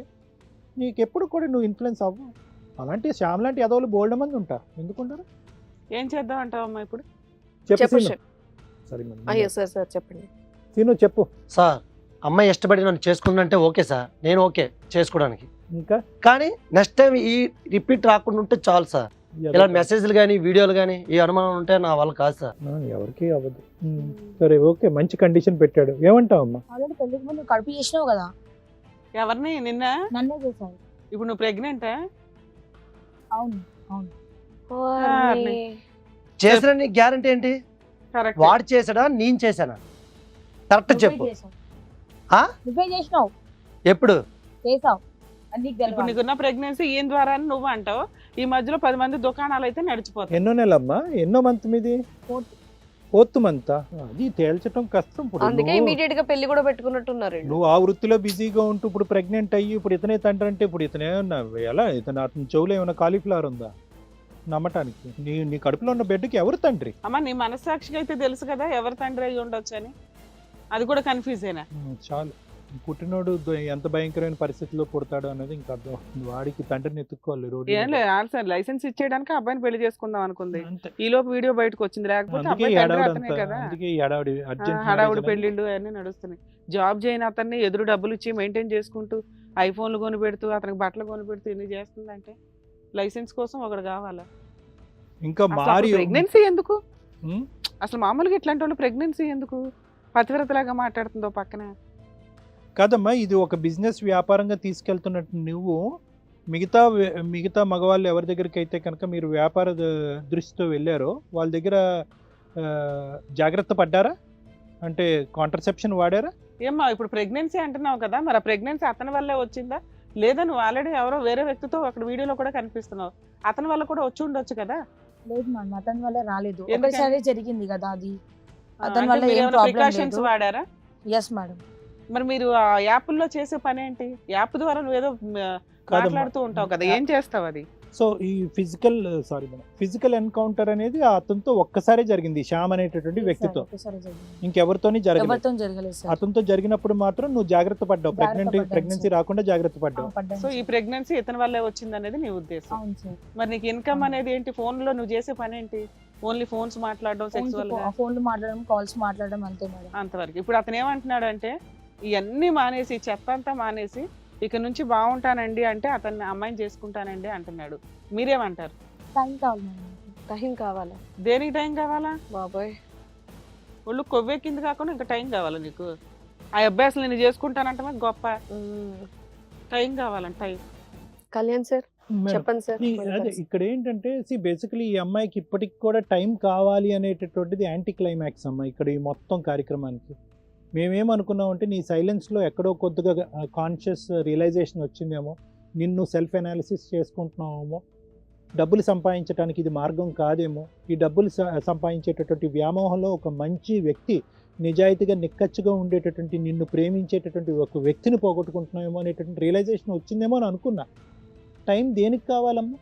నీకెప్పుడు కూడా నువ్వు ఇన్ఫ్లుయెన్స్ అవ్వు. అలాంటి శ్యామ్ లాంటి ఎదవలు బోల్డ్ మంది ఉంటారు, ఎందుకుంటారు? ఏం చేద్దాం అంటావమ్మా ఇప్పుడు? చెప్పు సీను. సార్. సరే అయ్యో సార్ సార్ చెప్పండి. సీను చెప్పు. సార్ అమ్మాయి ఇష్టపడి నన్ను చేసుకుందంటే ఓకే సార్, నేను ఓకే చేసుకోవడానికి. ఇంకా కానీ నెక్స్ట్ టైం ఈ రిపీట్ రాకుండా ఉంటే చాలు సార్. ఇలా మెసేజ్లు కానీ వీడియోలు కానీ ఈ అనుమానం ఉంటే నా వల్ల కాదు సార్. ఎవరికి అవ్వదు. సరే ఓకే, మంచి కండిషన్ పెట్టాడు. ఏమంటావమ్మా? ఆల్రెడీ పెళ్లికి ముందు కడుపు చేసినావు కదా, ఎవరిని? నిన్న? నన్నే చేశారు. ఇప్పుడు నువ్వు ప్రెగ్నెంటా? అవును. ఓర్ని. చేసిన నీ గ్యారంటీ ఏంటి? కరెక్ట్. వాడు చేసాడా నేను చేశానా? కరెక్ట్ చెప్పు. ఆ? నువ్వే చేసినావు, ఎప్పుడు? చేసావు. అది నీకు ఇప్పుడు తెలియదు. నీకున్న ప్రెగ్నెన్సీ ఈయన ద్వారా అని నువ్వు అంటావు. ఈ మధ్యలో 10 మంది దుకాణాలు అయితే నడిచిపోతాయి. ఎన్నో నెలమ్మా? ఎన్నో మంత్ మీది? Fourth. 4th month. అది తేల్చడం కష్టం. ఇప్పుడు అందుకే నువ్వు- ఇమీడియట్ గా పెళ్లి కూడా పెట్టుకున్నట్టున్నారు వీళ్ళు. నువ్వు ఆ వృత్తిలో బిజీగా ఉంటూ ఇప్పుడు ప్రెగ్నెంట్ అయ్యి ఇప్పుడు ఇతనే తండ్రి అంటే ఇప్పుడు ఇతనే ఎలా? అతని చెవులో ఏమైనా కాలీఫ్లవర్ ఉందా నమ్మటానికి? నీ కడుపులో ఉన్న బిడ్డకి ఎవరు తండ్రి? అమ్మ నీ మనస్సాక్షికి అయితే తెలుసు కదా ఎవరు తండ్రి అయ్యి ఉండొచ్చు అని. అది కూడా కన్ఫ్యూజ్ అయినా. చాలు. పుట్టినోడు ఎంత భయంకరమైన పరిస్థితిలో పుడతాడు అనేది ఇంకా అర్థం. వాడికి తండ్రిని ఎత్తుక్కోవాలి రోడ్డు ఏం మీద. లేదు, లైసెన్స్ ఇచ్చేయడానికి అబ్బాయిని పెళ్లి చేసుకుందాం అనుకుంది. అంతే. ఈ లోపు వీడియో బయటకు వచ్చింది, లేకపోతే అందుకే అబ్బాయి ఈ తండ్రి హడావుడి అతనే అంతా. కదా. అందుకే ఈ హడావుడి అర్జెంట్ హడావుడి మ్యారేజ్ పెళ్లిళ్ళు అన్నీ నడుస్తున్నాయి. జాబ్ చేయని అతన్ని ఎదురు డబ్బులు ఇచ్చి మెయింటైన్ చేసుకుంటూ ఐఫోన్లు కొని పెడుతూ అతనికి బట్టలు కొని పెడుతూ ఇన్ని చేస్తుందంటే లైసెన్స్ కోసం ఒకడు కావాలా? ఇంకా మారి ప్రెగ్నెన్సీ ఎందుకు ఉమ్, అసలు? మామూలుగా ఇట్లాంటి వాళ్ళు ప్రెగ్నెన్సీ ఎందుకు? పతివ్రతలాగా మాట్లాడుతుందో పక్కన. కాదమ్మా, ఇది ఒక బిజినెస్ వ్యాపారంగా తీసుకెళ్తున్నట్టు నువ్వు మిగతా మగవాళ్ళు ఎవరి దగ్గరికి అయితే కనుక మీరు వ్యాపార దృష్టితో వెళ్ళారో వాళ్ళ దగ్గర జాగ్రత్త పడ్డారా? అంటే కాంట్రసెప్షన్ వాడారా? ఏమ్మా ఇప్పుడు ప్రెగ్నెన్సీ అంటున్నావు కదా, మరి ఆ ప్రెగ్నెన్సీ అతని వల్లే వచ్చిందా లేదా నువ్వు ఆల్రెడీ ఎవరో వేరే వ్యక్తితో అక్కడ వీడియోలో కూడా కనిపిస్తున్నావు, అతని వల్ల కూడా వచ్చి ఉండొచ్చు కదా? లేదు మేడం, అతని వల్ల రాలేదు. ఎందుకని? ఒకసారి జరిగింది కదా అది. అతని అంటే వల్ల మీరు ఏం ఏమైనా ప్రాబ్లం ప్రికాషన్స్ లేదు. వాడారా? Yes madam. మరి మీరు ఆ యాప్ల్లో చేసే పని ఏంటి? యాప్ ద్వారా నువ్వేదో మాట్లాడుతూ ఉంటావు కదా, ఏం చేస్తావు అది? సో ఈ ఫిజికల్ ఎన్కౌంటర్ అనేది అతనితో ఒక్కసారే జరిగింది, శ్యామ్ అనేటటువంటి వ్యక్తితో. ఒకసారి జరిగింది. ఇంకెవరితోని జరగలేదు. ఎవరితో జరగలేదు సార్. అతనితో జరిగినప్పుడు మాత్రం నువ్వు జాగ్రత్త పడ్డావు, పడ్డాను ప్రెగ్నెన్సీ సార్. రాకుండా జాగ్రత్త పడ్డావు. పడ్డాను సో ఈ సార్. ప్రెగ్నెన్సీ ఇతని వల్లే వచ్చింది అనేది నీ ఉద్దేశం. అవును సార్. మరి నీకు ఇన్కమ్ అనేది ఏంటి? ఫోన్ లో నువ్వు చేసే పని ఏంటి? ఓన్లీ ఫోన్స్ మాట్లాడడం, సెక్సువల్ గా ఫోన్లు మాట్లాడడం, కాల్స్ మాట్లాడడం అంతే మేడం. అంతవరకు. ఇప్పుడు అతను ఏమంటున్నాడు అంటే ఇవన్నీ మానేసి చెత్త అంతా మానేసి ఇక నుంచి బాగుంటానండి అంటే అతన్ని అమ్మాయిని చేసుకుంటానండి అంటున్నాడు. మీరేమంటారు? టైం కావాలి మేడం. టైం కావాలా? దేనికి టైం కావాలా? బాబాయ్ ఒళ్ళు కొవ్వెక్కింది కాకుండా ఇంకా టైం కావాలా నీకు? ఆ అబ్బాయి అసలు నేను చేసుకుంటానంటే గొప్ప. టైం కావాలంట. టైం. కళ్యాణ్ సార్ మేడం, చెప్పండి సార్. అదే ఇక్కడ ఏంటంటే బేసికలీ ఈ అమ్మాయికి ఇప్పటికి కూడా టైం కావాలి అనేటటువంటిది యాంటీ క్లైమాక్స్ అమ్మ ఇక్కడ ఈ మొత్తం కార్యక్రమానికి. మేమేమనుకున్నామంటే నీ సైలెన్స్లో ఎక్కడో కొద్దిగా కాన్షియస్ రియలైజేషన్ వచ్చిందేమో, నిన్ను సెల్ఫ్ అనాలిసిస్ చేసుకుంటున్నామేమో, డబ్బులు సంపాదించడానికి ఇది మార్గం కాదేమో, ఈ డబ్బులు సంపాదించేటటువంటి వ్యామోహంలో ఒక మంచి వ్యక్తి, నిజాయితీగా నిక్కచ్చుగా ఉండేటటువంటి నిన్ను ప్రేమించేటటువంటి ఒక వ్యక్తిని పోగొట్టుకుంటున్నామేమో అనేటటువంటి రియలైజేషన్ వచ్చిందేమో అని అనుకున్నా. టైం దేనికి కావాలమ్మా?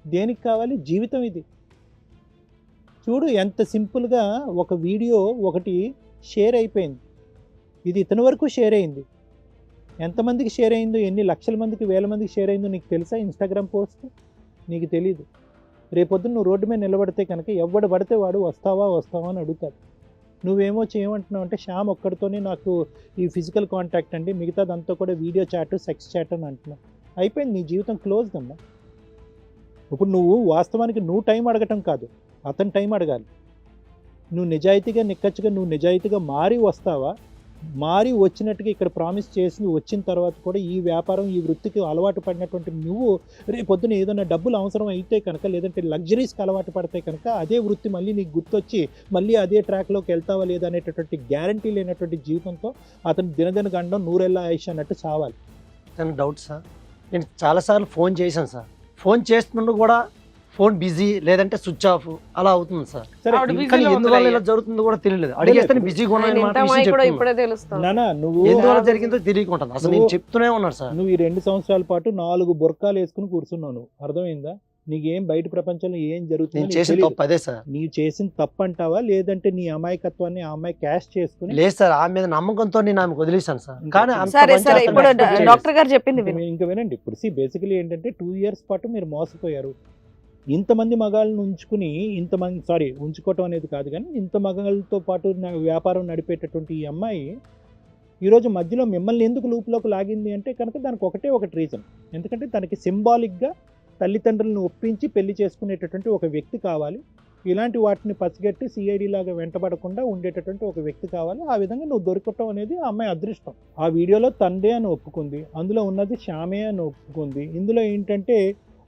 దేనికి కావాలి? జీవితం ఇది. చూడు ఎంత సింపుల్గా ఒక వీడియో ఒకటి షేర్ అయిపోయింది. ఇది ఇతని వరకు షేర్ అయింది. ఎంతమందికి షేర్ అయిందో, ఎన్ని లక్షల మందికి, వేల మందికి షేర్ అయిందో నీకు తెలుసా? ఇన్స్టాగ్రామ్ పోస్ట్ నీకు తెలీదు. రేపొద్దున నువ్వు రోడ్డు మీద నిలబడితే కనుక ఎవడు పడితే వాడు వస్తావా అని అడుగుతాడు. నువ్వేమో చేయమంటున్నావు అంటే శ్యామ్ ఒక్కడితోనే నాకు ఈ ఫిజికల్ కాంటాక్ట్ అండి, మిగతాదంతా కూడా వీడియో చాట్, సెక్స్ చాట్ అని అంటున్నావు. అయిపోయింది, నీ జీవితం క్లోజ్ అమ్మా. ఇప్పుడు నువ్వు వాస్తవానికి నువ్వు టైం అడగటం కాదు, అతని టైం అడగాలి. నువ్వు నిజాయితీగా నిక్కచ్చుగా నువ్వు నిజాయితీగా మారి వస్తావా? మారి వచ్చినట్టుగా ఇక్కడ ప్రామిస్ చేసి వచ్చిన తర్వాత కూడా ఈ వ్యాపారం ఈ వృత్తికి అలవాటు పడినటువంటి నువ్వు రేపొద్దున ఏదైనా డబ్బులు అవసరం అయితే కనుక, లేదంటే లగ్జరీస్కి అలవాటు పడితే కనుక అదే వృత్తి మళ్ళీ నీకు గుర్తొచ్చి మళ్ళీ అదే ట్రాక్లోకి వెళ్తావా లేదా అనేటటువంటి గ్యారంటీ లేనటువంటి జీవితంతో అతను దినదిన గండం నూరెళ్ళ ఆయుష్ అన్నట్టు చావాలి. తన డౌట్ సార్, నేను చాలాసార్లు ఫోన్ చేశాను సార్. ఫోన్ చేస్తుండగా కూడా ఫోన్ బిజీ లేదంటే స్విచ్ ఆఫ్ అలా అవుతుంది సార్. సరే ఆవిడ busy కానీ లో ఎందువల్ల ఉందిలే. ఇలా జరుగుతుందో కూడా తెలియలేదు. అడిగేస్తే లేదు. బిజీగా ఉన్నాయని ఆయన ఎంత మాత్రం అమాయకుడో చెప్తున్నాను. ఇప్పుడే తెలుస్తుంది. నానా నువ్వు ఎందువల్ల జరిగిందో తెలియకుంటుంది. అసలు నేను చెప్తూనే ఉన్నాను సార్. నువ్వు ఈ 2 సంవత్సరాల పాటు 4 బుర్కాలు వేసుకుని కూర్చున్నావు. నువ్వు అర్థమైందా? నీకేం బయట ప్రపంచంలో ఏం నేను జరుగుతుందో చేసిన నీకు తప్పు అదే సార్. నీవు చేసిన తప్పు అంటావా, లేదంటే నీ అమాయకత్వాన్ని ఆ అమ్మాయి క్యాష్ చేసుకుని లేదు సార్, ఆమె మీద నమ్మకంతో నేను ఆమెకు వదిలేశాను సార్. కానీ అంత సరే మంచి సరే అతను ఇప్పుడు expect చేయలేదు. డాక్టర్ గారు చెప్పింది విను. ఇంకా వినండి. ఇప్పుడు బేసికలీ ఏంటంటే 2 ఇయర్స్ పాటు మీరు మోసపోయారు. ఇంతమంది మగాళ్ళని ఉంచుకుని ఉంచుకోవటం అనేది కాదు, కానీ ఇంత మగాళ్ళతో పాటు వ్యాపారం నడిపేటటువంటి ఈ అమ్మాయి ఈరోజు మధ్యలో మిమ్మల్ని ఎందుకు లూప్లోకి లాగింది అంటే కనుక దానికి ఒకటి రీజన్. ఎందుకంటే తనకి సింబాలిక్గా తల్లిదండ్రులను ఒప్పించి పెళ్లి చేసుకునేటటువంటి ఒక వ్యక్తి కావాలి. ఇలాంటి వాటిని పసిగట్టి సిఐడి లాగా వెంటబడకుండా ఉండేటటువంటి ఒక వ్యక్తి కావాలి. ఆ విధంగా నువ్వు దొరకటం అనేది ఆ అమ్మాయి అదృష్టం. ఆ వీడియోలో తందే అని ఒప్పుకుంది, అందులో ఉన్నది శ్యామే అని ఒప్పుకుంది. ఇందులో ఏంటంటే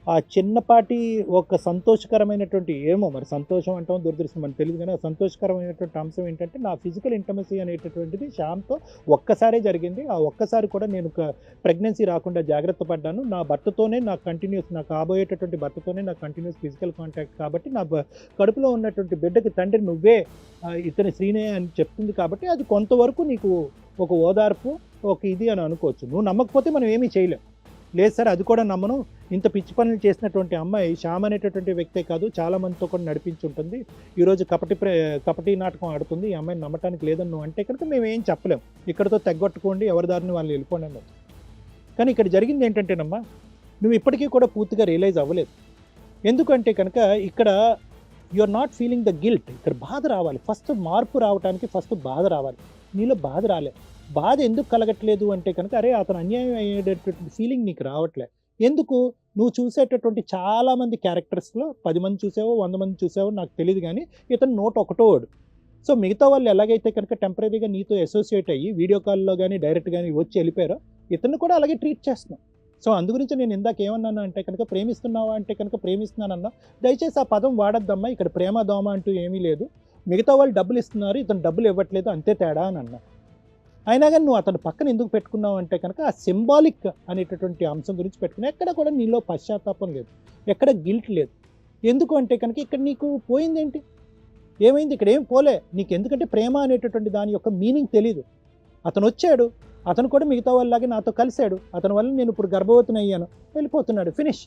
ఆ చిన్నపాటి ఒక సంతోషకరమైనటువంటి, ఏమో మరి సంతోషం అంటాం దురదృష్టం అని తెలియదు, కానీ ఆ సంతోషకరమైనటువంటి అంశం ఏంటంటే నా ఫిజికల్ ఇంటమసీ అనేటటువంటిది శ్యామ్తో ఒక్కసారే జరిగింది. ఆ ఒక్కసారి కూడా నేను ప్రెగ్నెన్సీ రాకుండా జాగ్రత్త పడ్డాను. నా భర్తతోనే నాకు కాబోయేటటువంటి భర్తతోనే నాకు కంటిన్యూస్ ఫిజికల్ కాంటాక్ట్ కాబట్టి నా కడుపులో ఉన్నటువంటి బిడ్డకి తండ్రి నువ్వే, ఇతని శ్రీనే అని చెప్తుంది. కాబట్టి అది కొంతవరకు నీకు ఒక ఓదార్పు, ఒక ఇది అని అనుకోవచ్చు. నువ్వు నమ్మకపోతే మనం ఏమీ చేయలేం. లేదు సార్, అది కూడా నమ్మను. ఇంత పిచ్చి పనులు చేసినటువంటి అమ్మాయి శ్యామ్ అనేటటువంటి వ్యక్తే కాదు, చాలా మందితో కూడా నడిపించి ఉంటుంది. ఈరోజు కపటి నాటకం ఆడుతుంది, ఈ అమ్మాయిని నమ్మటానికి లేదని నువ్వు అంటే కనుక మేము ఏం చెప్పలేం. ఇక్కడతో తెగ్గొట్టుకోండి, ఎవరి దారిని వాళ్ళు వెళ్ళిపోండి అన్నది. కానీ ఇక్కడ జరిగింది ఏంటంటేనమ్మా, నువ్వు ఇప్పటికీ కూడా పూర్తిగా రియలైజ్ అవ్వలేదు. ఎందుకంటే కనుక ఇక్కడ you are not feeling the guilt. ఇక్కడ బాధ రావాలి. ఫస్ట్ మార్పు రావడానికి ఫస్ట్ బాధ రావాలి. నీలో బాధ రాలే. బాధ ఎందుకు కలగట్లేదు అంటే కనుక అరే అతను అన్యాయం అయ్యేటటువంటి ఫీలింగ్ నీకు రావట్లే. ఎందుకు? నువ్వు చూసేటటువంటి చాలామంది క్యారెక్టర్స్లో 10 మంది చూసావో 100 మంది చూసావో నాకు తెలియదు, కానీ ఇతను నోట్ ఒకటోడు. సో మిగతా వాళ్ళు ఎలాగైతే కనుక టెంపరీగా నీతో అసోసియేట్ అయ్యి వీడియో కాల్లో కానీ డైరెక్ట్ కానీ వచ్చి వెళ్ళిపోయారో ఇతను కూడా అలాగే ట్రీట్ చేస్తున్నావు. సో అందుగురించి నేను ఇందాక ఏమన్నాను అంటే కనుక ప్రేమిస్తున్నావా అంటే కనుక ప్రేమిస్తున్నానన్నా, దయచేసి ఆ పదం వాడద్దమ్మా. ఇక్కడ ప్రేమ దోమ అంటూ ఏమీ లేదు. మిగతా వాళ్ళు డబ్బులు ఇస్తున్నారు, ఇతను డబ్బులు ఇవ్వట్లేదు, అంతే తేడా అని అన్నా. అయినా కానీ నువ్వు అతని పక్కన ఎందుకు పెట్టుకున్నావు అంటే కనుక ఆ సింబాలిక్ అనేటటువంటి అంశం గురించి పెట్టుకున్నావు. ఎక్కడ కూడా నీలో పశ్చాత్తాపం లేదు, ఎక్కడ గిల్ట్ లేదు. ఎందుకు అంటే కనుక ఇక్కడ నీకు పోయిందేంటి, ఏమైంది? ఇక్కడ ఏం పోలే నీకు. ఎందుకంటే ప్రేమ అనేటటువంటి దాని యొక్క మీనింగ్ తెలీదు. అతను వచ్చాడు, అతను కూడా మిగతా వాళ్ళలాగే నాతో కలిశాడు, అతని వల్ల నేను ఇప్పుడు గర్భవతిని అయ్యాను, వెళ్ళిపోతున్నాడు, ఫినిష్.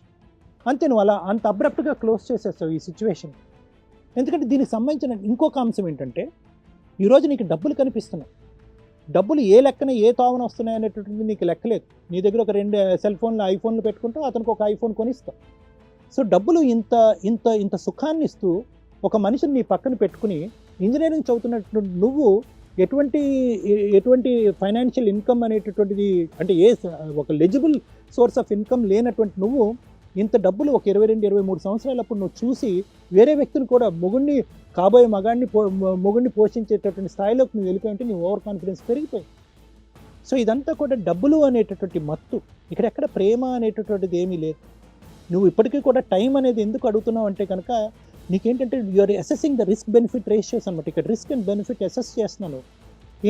అంతే. నువ్వు అలా అంత అబ్రప్ట్గా క్లోజ్ చేసేస్తావు ఈ సిచ్యువేషన్. ఎందుకంటే దీనికి సంబంధించిన ఇంకొక అంశం ఏంటంటే ఈరోజు నీకు డబ్బులు కనిపిస్తున్నాయి. డబ్బులు ఏ లెక్కన ఏ తావున వస్తున్నాయి అనేటటువంటి నీకు లెక్కలేదు. నీ దగ్గర ఒక 2 సెల్ ఫోన్లు ఐఫోన్లు పెట్టుకుంటావు, అతనికి ఒక ఐఫోన్ కొనిస్తావు. సో డబ్బులు ఇంత ఇంత ఇంత సుఖాన్ని ఇస్తూ ఒక మనిషిని నీ పక్కన పెట్టుకుని ఇంజనీరింగ్ చదువుతున్నట్టు నువ్వు ఎటువంటి ఫైనాన్షియల్ ఇన్కమ్ అనేటటువంటిది అంటే ఒక లెజిబుల్ సోర్స్ ఆఫ్ ఇన్కమ్ లేనటువంటి నువ్వు ఇంత డబ్బులు ఒక 22-23 సంవత్సరాలప్పుడు నువ్వు చూసి వేరే వ్యక్తిని కూడా కాబోయే మొగుడిని పోషించేటటువంటి స్థాయిలోకి నువ్వు వెళ్ళిపోయింటే నీ ఓవర్ కాన్ఫిడెన్స్ పెరిగిపోయి. సో ఇదంతా కూడా డబ్బులు అనేటటువంటి మత్తు. ఇక్కడెక్కడ ప్రేమ అనేటటువంటిది ఏమీ లేదు. నువ్వు ఇప్పటికీ కూడా టైం అనేది ఎందుకు అడుగుతున్నావు అంటే కనుక నీకేంటంటే you are assessing the risk benefit ratios అనమాట. ఇక్కడ రిస్క్ అండ్ బెనిఫిట్ అసెస్ చేస్తున్నాను.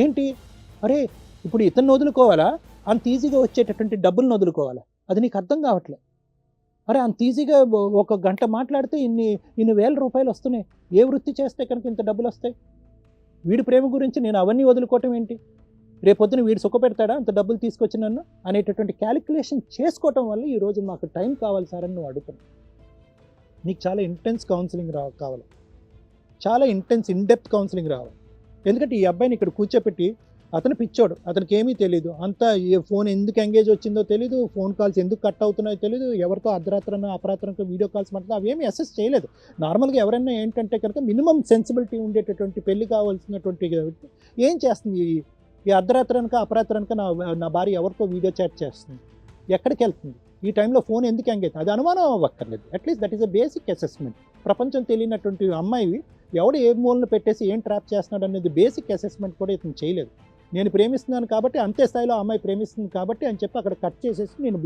ఏంటి, అరే ఇప్పుడు ఇతన్ని వదులుకోవాలా, అంత ఈజీగా వచ్చేటటువంటి డబ్బులను వదులుకోవాలా, అది నీకు అర్థం కావట్లేదు. అరే అంత ఈజీగా ఒక గంట మాట్లాడితే ఇన్ని వేల రూపాయలు వస్తున్నాయి, ఏ వృత్తి చేస్తే కనుక ఇంత డబ్బులు వస్తాయి? వీడి ప్రేమ గురించి నేను అవన్నీ వదులుకోవటం ఏంటి, రేపొద్దున వీడు సుఖ పెడతాడా అంత డబ్బులు తీసుకొచ్చి నన్ను అనేటటువంటి క్యాలిక్యులేషన్ చేసుకోవటం వల్ల ఈరోజు మాకు టైం కావాలి సార్ అని నువ్వు అడుగుతున్నావు. నీకు చాలా ఇంటెన్స్ కౌన్సిలింగ్ కావాలి, చాలా ఇన్డెప్త్ కౌన్సిలింగ్ రావాలి. ఎందుకంటే ఈ అబ్బాయిని ఇక్కడ కూర్చోపెట్టి అతను పిచ్చోడు, అతనికి ఏమీ తెలియదు, అంతా ఫోన్ ఎందుకు ఎంగేజ్ వచ్చిందో తెలీదు, ఫోన్ కాల్స్ ఎందుకు కట్ అవుతున్నాయో తెలీదు, ఎవరితో అర్ధరాత్రన అపరాత్రంగా వీడియో కాల్స్ మాట్లాడితే అవేమీ అసెస్ చేయలేదు. నార్మల్గా ఎవరైనా ఏంటంటే కనుక మినిమం సెన్సిబిలిటీ ఉండేటటువంటి పెళ్లి కావాల్సినటువంటి ఏం చేస్తుంది, ఈ అర్ధరాత్రనక అపరాత్రనక నా భార్య ఎవరితో వీడియో చాట్ చేస్తుంది, ఎక్కడికి వెళ్తుంది, ఈ టైంలో ఫోన్ ఎందుకు ఎంగేజ్, అది అనుమానం అవ్వక్కర్లేదు. At least that is a basic assessment. ప్రపంచం తెలియనటువంటి అమ్మాయి ఎవడు ఏ మూలను పెట్టేసి ఏం ట్రాప్ చేస్తున్నాడు అనేది బేసిక్ అసెస్మెంట్ కూడా ఇతను చేయలేదు. నేను ప్రేమిస్తున్నాను కాబట్టి అంతే స్థాయిలో అమ్మాయి ప్రేమిస్తుంది కాబట్టి అని చెప్పి అక్కడ కట్ చేసేసి నేను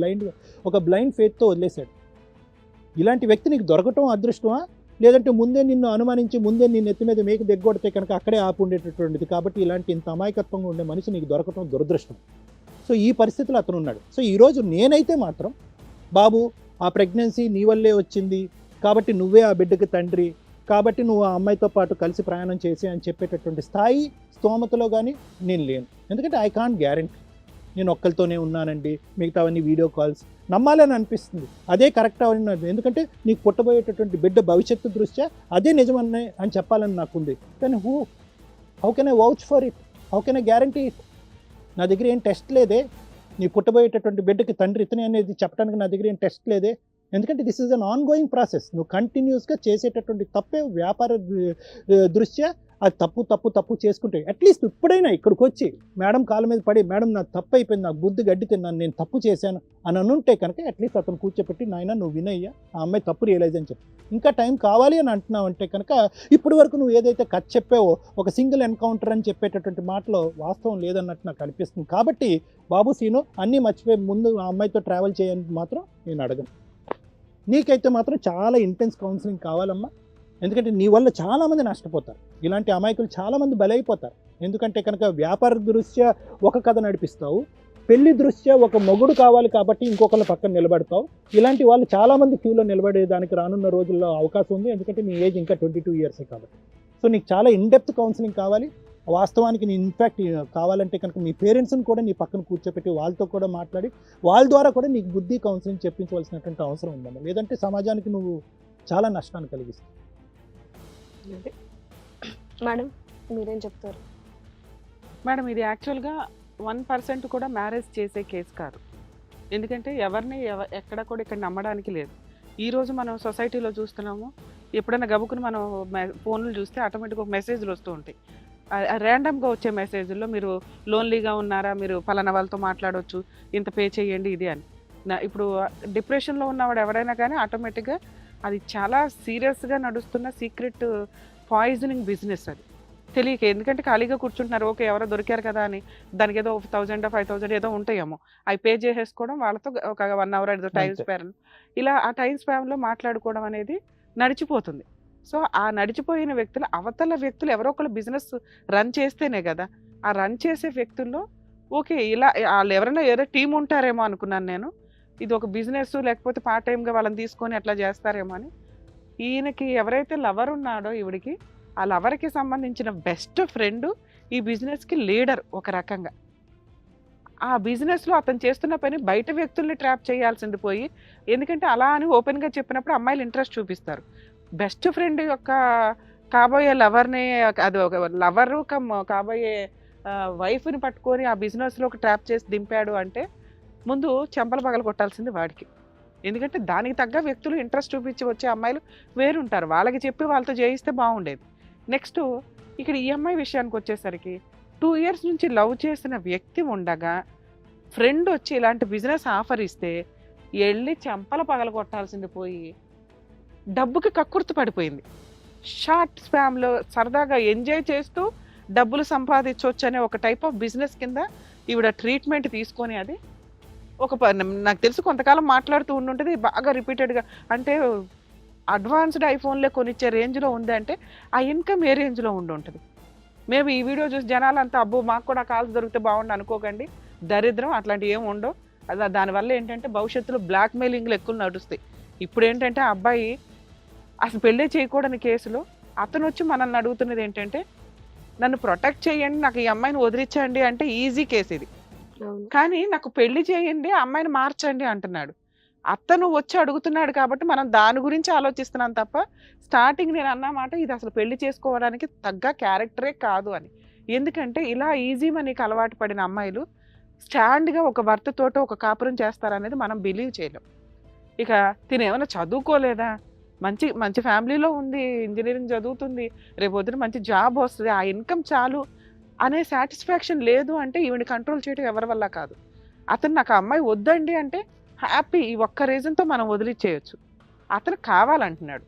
ఒక బ్లైండ్ ఫెయిత్తో వదిలేశాడు. ఇలాంటి వ్యక్తి నీకు దొరకటం అదృష్టమా, లేదంటే ముందే నిన్ను అనుమానించి ముందే నిన్ను ఎత్తి మీద మేకు దిగ్గొడితే కనుక అక్కడే ఆపు ఉండేటటువంటిది. కాబట్టి ఇలాంటి ఇంత అమాయకత్వంగా ఉండే మనిషి నీకు దొరకటం దురదృష్టం. సో ఈ పరిస్థితిలో అతను ఉన్నాడు. సో ఈరోజు నేనైతే మాత్రం బాబు ఆ ప్రెగ్నెన్సీ నీ వల్లే వచ్చింది, కాబట్టి నువ్వే ఆ బిడ్డకి తండ్రి, కాబట్టి నువ్వు ఆ అమ్మాయితో పాటు కలిసి ప్రయాణం చేసి అని చెప్పేటటువంటి స్థాయి స్తోమతలో కానీ నేను లేను. ఎందుకంటే ఐ కాంట్ గ్యారెంటీ. నేను ఒక్కరితోనే ఉన్నానండి, మిగతావన్నీ వీడియో కాల్స్ నమ్మాలని అనిపిస్తుంది. అదే కరెక్ట్ అన్నది, ఎందుకంటే నీకు పుట్టబోయేటటువంటి బిడ్డ భవిష్యత్తు దృష్ట్యా అదే నిజమని అని చెప్పాలని నాకుంది. కానీ how can I vouch for it, how can I guarantee it? నా దగ్గర ఏం టెస్ట్ లేదే. నీ పుట్టబోయేటటువంటి బిడ్డకి తండ్రి ఇతనే అనేది చెప్పడానికి నా దగ్గర ఏం టెస్ట్ లేదే. ఎందుకంటే this is an on going process. నువ్వు కంటిన్యూస్గా చేసేటటువంటి తప్పే వ్యాపార దృష్ట్యా అది తప్పు చేసుకుంటే అట్లీస్ట్ ఇప్పుడైనా ఇక్కడికి వచ్చి మేడం కాళ్ళ మీద పడి, మేడం నాకు తప్పు అయిపోయింది, నాకు బుద్ధి గడ్డి తిన్నాను, నేను తప్పు చేశాను అని అనుంటే కనుక అట్లీస్ట్ అతను కూర్చోపెట్టి, నాయన నువ్వు వినయ్యా, ఆ అమ్మాయి తప్పు రియలైజ్ అని చెప్పి, ఇంకా టైం కావాలి అని అంటున్నావు అంటే కనుక ఇప్పటి వరకు నువ్వు ఏదైతే కథ చెప్పావో ఒక సింగిల్ ఎన్కౌంటర్ అని చెప్పేటటువంటి మాటలో వాస్తవం లేదన్నట్టు నాకు అనిపిస్తుంది. కాబట్టి బాబు సీను అన్నీ మర్చిపోయి ముందు ఆ అమ్మాయితో ట్రావెల్ చేయని మాత్రం నేను అడగను. నీకైతే మాత్రం చాలా ఇంటెన్స్ కౌన్సిలింగ్ కావాలమ్మా. ఎందుకంటే నీ వల్ల చాలామంది నష్టపోతారు, ఇలాంటి అమాయకులు చాలామంది బలైపోతారు. ఎందుకంటే కనుక వ్యాపార దృష్ట్యా ఒక కథ నడిపిస్తావు, పెళ్లి దృష్ట్యా ఒక మొగుడు కావాలి కాబట్టి ఇంకొకళ్ళ పక్కన నిలబడతావు. ఇలాంటి వాళ్ళు చాలామంది క్యూలో నిలబడేదానికి రానున్న రోజుల్లో అవకాశం ఉంది. ఎందుకంటే నీ ఏజ్ ఇంకా 22 years కాబట్టి. సో నీకు చాలా ఇన్డెప్త్ కౌన్సిలింగ్ కావాలి. వాస్తవానికి నీ ఇన్ఫ్యాక్ట్ కావాలంటే కనుక మీ పేరెంట్స్ని కూడా నీ పక్కన కూర్చోపెట్టి వాళ్ళతో కూడా మాట్లాడి వాళ్ళ ద్వారా కూడా నీకు బుద్ధి కౌన్సిలింగ్ చెప్పించవలసినటువంటి అవసరం ఉందమ్మా. లేదంటే సమాజానికి నువ్వు చాలా నష్టాన్ని కలిగిస్తావు. మేడం మీరేం చెప్తారు? మేడం ఇది యాక్చువల్గా 1% కూడా మ్యారేజ్ చేసే కేసు కాదు. ఎందుకంటే ఎవరిని ఎక్కడ కూడా ఇక్కడ నమ్మడానికి లేదు. ఈరోజు మనం సొసైటీలో చూస్తున్నాము, ఎప్పుడైనా గబుకుని మనం ఫోన్లు చూస్తే ఆటోమేటిక్గా ఒక మెసేజ్లు వస్తూ ఉంటాయి. ర్యాండమ్గా వచ్చే మెసేజ్ల్లో మీరు లోన్లీగా ఉన్నారా, మీరు ఫలానా వాళ్ళతో మాట్లాడవచ్చు, ఇంత పే చేయండి ఇది అని. ఇప్పుడు డిప్రెషన్లో ఉన్నవాడు ఎవరైనా కానీ ఆటోమేటిక్గా అది చాలా సీరియస్గా నడుస్తున్న సీక్రెట్ పాయిజనింగ్ బిజినెస్ అది తెలియక. ఎందుకంటే ఖాళీగా కూర్చుంటున్నారు, ఓకే ఎవరో దొరికారు కదా అని దానికి ఏదో 1000 5,000 ఏదో ఉంటాయేమో అవి పే చేసేసుకోవడం, వాళ్ళతో ఒక 1 hour ఏదో టైం స్పాన్, ఇలా ఆ టైం స్పాన్లో మాట్లాడుకోవడం అనేది నడిచిపోతుంది. సో ఆ నడిచిపోయిన వ్యక్తులు అవతల వ్యక్తులు ఎవరో ఒకళ్ళు బిజినెస్ రన్ చేస్తేనే కదా. ఆ రన్ చేసే వ్యక్తుల్లో ఓకే ఇలా వాళ్ళు ఎవరైనా ఏదో టీం ఉంటారేమో అనుకున్నాను నేను. ఇది ఒక బిజినెస్ లేకపోతే పార్ట్ టైంగా వాళ్ళని తీసుకొని అట్లా చేస్తారేమో అని. ఈయనకి ఎవరైతే లవర్ ఉన్నాడో ఈవిడికి, ఆ లవర్కి సంబంధించిన బెస్ట్ ఫ్రెండ్ ఈ బిజినెస్కి లీడర్ ఒక రకంగా. ఆ బిజినెస్లో అతను చేస్తున్న పని బయట వ్యక్తుల్ని ట్రాప్ చేయాల్సింది పోయి, ఎందుకంటే అలా అని ఓపెన్గా చెప్పినప్పుడు అమ్మాయిలు ఇంట్రెస్ట్ చూపిస్తారు. బెస్ట్ ఫ్రెండ్ యొక్క కాబోయే లవర్ని, అది ఒక లవరు కాబోయే వైఫ్ని పట్టుకొని ఆ బిజినెస్లోకి ట్రాప్ చేసి దింపాడు అంటే ముందు చెంపలు పగల కొట్టాల్సింది వాడికి. ఎందుకంటే దానికి తగ్గ వ్యక్తులు ఇంట్రెస్ట్ చూపించి వచ్చే అమ్మాయిలు వేరుంటారు, వాళ్ళకి చెప్పి వాళ్ళతో చేయిస్తే బాగుండేది. నెక్స్ట్ ఇక్కడ ఈ అమ్మాయి విషయానికి వచ్చేసరికి 2 years నుంచి లవ్ చేసిన వ్యక్తి ఉండగా ఫ్రెండ్ వచ్చి ఇలాంటి బిజినెస్ ఆఫర్ ఇస్తే వెళ్ళి చెంపల పగల కొట్టాల్సింది పోయి డబ్బుకి కక్కుర్తి పడిపోయింది. షార్ట్ స్పామ్లో సరదాగా ఎంజాయ్ చేస్తూ డబ్బులు సంపాదించవచ్చు అనే ఒక టైప్ ఆఫ్ బిజినెస్ కింద ఈవిడ ట్రీట్మెంట్ తీసుకొని అది ఒక నాకు తెలిసి కొంతకాలం మాట్లాడుతూ ఉండుంటుంది బాగా రిపీటెడ్గా. అంటే అడ్వాన్స్డ్ ఐఫోన్లే కొనిచ్చే రేంజ్లో ఉంది అంటే ఆ ఇన్కమ్ ఏ రేంజ్లో ఉంటుంది. మేము ఈ వీడియో చూసి జనాలంతా అబ్బో మాకు కూడా కాల్స్ దొరికితే బాగుండు అనుకోకండి, దరిద్రం అట్లాంటివి ఏమి ఉండవు. అది దానివల్ల ఏంటంటే భవిష్యత్తులో బ్లాక్ మెయిలింగ్లు ఎక్కువ నడుస్తాయి. ఇప్పుడు ఏంటంటే ఆ అబ్బాయి అసలు పెళ్ళే చేయకూడని కేసులో అతను వచ్చి మనల్ని అడుగుతున్నది ఏంటంటే నన్ను ప్రొటెక్ట్ చేయండి, నాకు ఈ అమ్మాయిని వదిలించండి అంటే ఈజీ కేసు ఇది. కానీ నాకు పెళ్లి చేయండి, ఆ అమ్మాయిని మార్చండి అంటున్నాడు. అతను వచ్చి అడుగుతున్నాడు కాబట్టి మనం దాని గురించి ఆలోచిస్తున్నాం తప్ప స్టార్టింగ్ నేను అన్నమాట ఇది అసలు పెళ్లి చేసుకోవడానికి తగ్గ క్యారెక్టరే కాదు అని. ఎందుకంటే ఇలా ఈజీ మనీకి అలవాటు పడిన అమ్మాయిలు స్టాండ్గా ఒక భర్తతోటో ఒక కాపురం చేస్తారనేది మనం బిలీవ్ చేయలేం. ఇక తినేమైనా చదువుకోలేదా, మంచి మంచి ఫ్యామిలీలో ఉంది, ఇంజనీరింగ్ చదువుతుంది, రేపొద్దున మంచి జాబ్ వస్తుంది, ఆ ఇన్కమ్ చాలు అనే సాటిస్ఫాక్షన్ లేదు అంటే ఈవిని కంట్రోల్ చేయడం ఎవరి వల్ల కాదు. అతను నాకు ఆ అమ్మాయి వద్దండి అంటే హ్యాపీ, ఈ ఒక్క రీజన్తో మనం వదిలిచ్చేయచ్చు. అతను కావాలంటున్నాడు.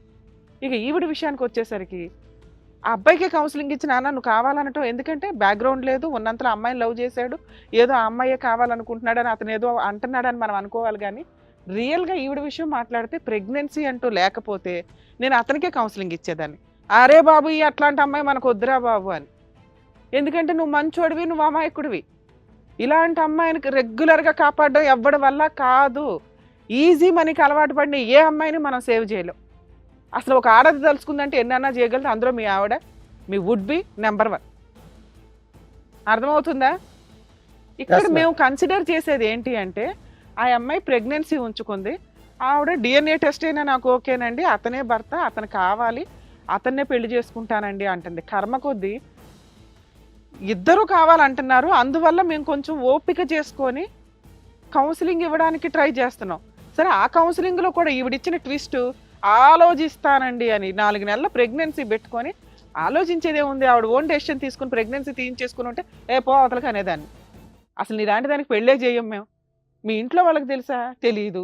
ఇక ఈవిడ విషయానికి వచ్చేసరికి ఆ అబ్బాయికే కౌన్సిలింగ్ ఇచ్చి నాన్న నువ్వు కావాలనటం, ఎందుకంటే బ్యాక్గ్రౌండ్ లేదు, ఉన్నంతలో అమ్మాయిని లవ్ చేశాడు, ఏదో ఆ అమ్మాయే కావాలనుకుంటున్నాడని అతను ఏదో అంటున్నాడని మనం అనుకోవాలి. కానీ రియల్గా ఈవిడ విషయం మాట్లాడితే ప్రెగ్నెన్సీ అంటూ లేకపోతే నేను అతనికే కౌన్సిలింగ్ ఇచ్చేదాన్ని. అరే బాబు ఈ అట్లాంటి అమ్మాయి మనకు వద్దురా బాబు అని. ఎందుకంటే నువ్వు మంచోడివి, నువ్వు అమాయకుడివి. ఇలాంటి అమ్మాయిని రెగ్యులర్గా కాపాడడం ఎవ్వడి వల్ల కాదు. ఈజీ మనీకి అలవాటు పడిన ఏ అమ్మాయిని మనం సేవ్ చేయలేం. అసలు ఒక ఆడది తలుచుకుందంటే ఎన్నన్నా చేయగలరు, అందులో మీ ఆవిడ మీ వుడ్ బి నెంబర్ 1. అర్థమవుతుందా? ఇక్కడ Yes, ma'am. మేము కన్సిడర్ చేసేది ఏంటి అంటే ఆ అమ్మాయి ప్రెగ్నెన్సీ ఉంచుకుంది, ఆవిడ DNA టెస్ట్ అయినా నాకు ఓకేనండి, అతనే భర్త, అతను కావాలి, అతన్నే పెళ్లి చేసుకుంటానండి అంటుంది. కర్మ కొద్దీ ఇద్దరు కావాలంటున్నారు, అందువల్ల మేము కొంచెం ఓపిక చేసుకొని కౌన్సిలింగ్ ఇవ్వడానికి ట్రై చేస్తున్నాం. సరే, ఆ కౌన్సిలింగ్లో కూడా ఈవిడిచ్చిన ట్విస్ట్ ఆలోచిస్తానండి అని 4 నెలల ప్రెగ్నెన్సీ పెట్టుకొని ఆలోచించేదే ఉంది. ఆవిడ ఓన్ డెసిషన్ తీసుకుని ప్రెగ్నెన్సీ తీయించేసుకుని ఉంటే పో అవతలకి అనేదాన్ని. అసలు నీలాంటి దానికి పెళ్ళే చేయం మేము. మీ ఇంట్లో వాళ్ళకి తెలుసా? తెలియదు.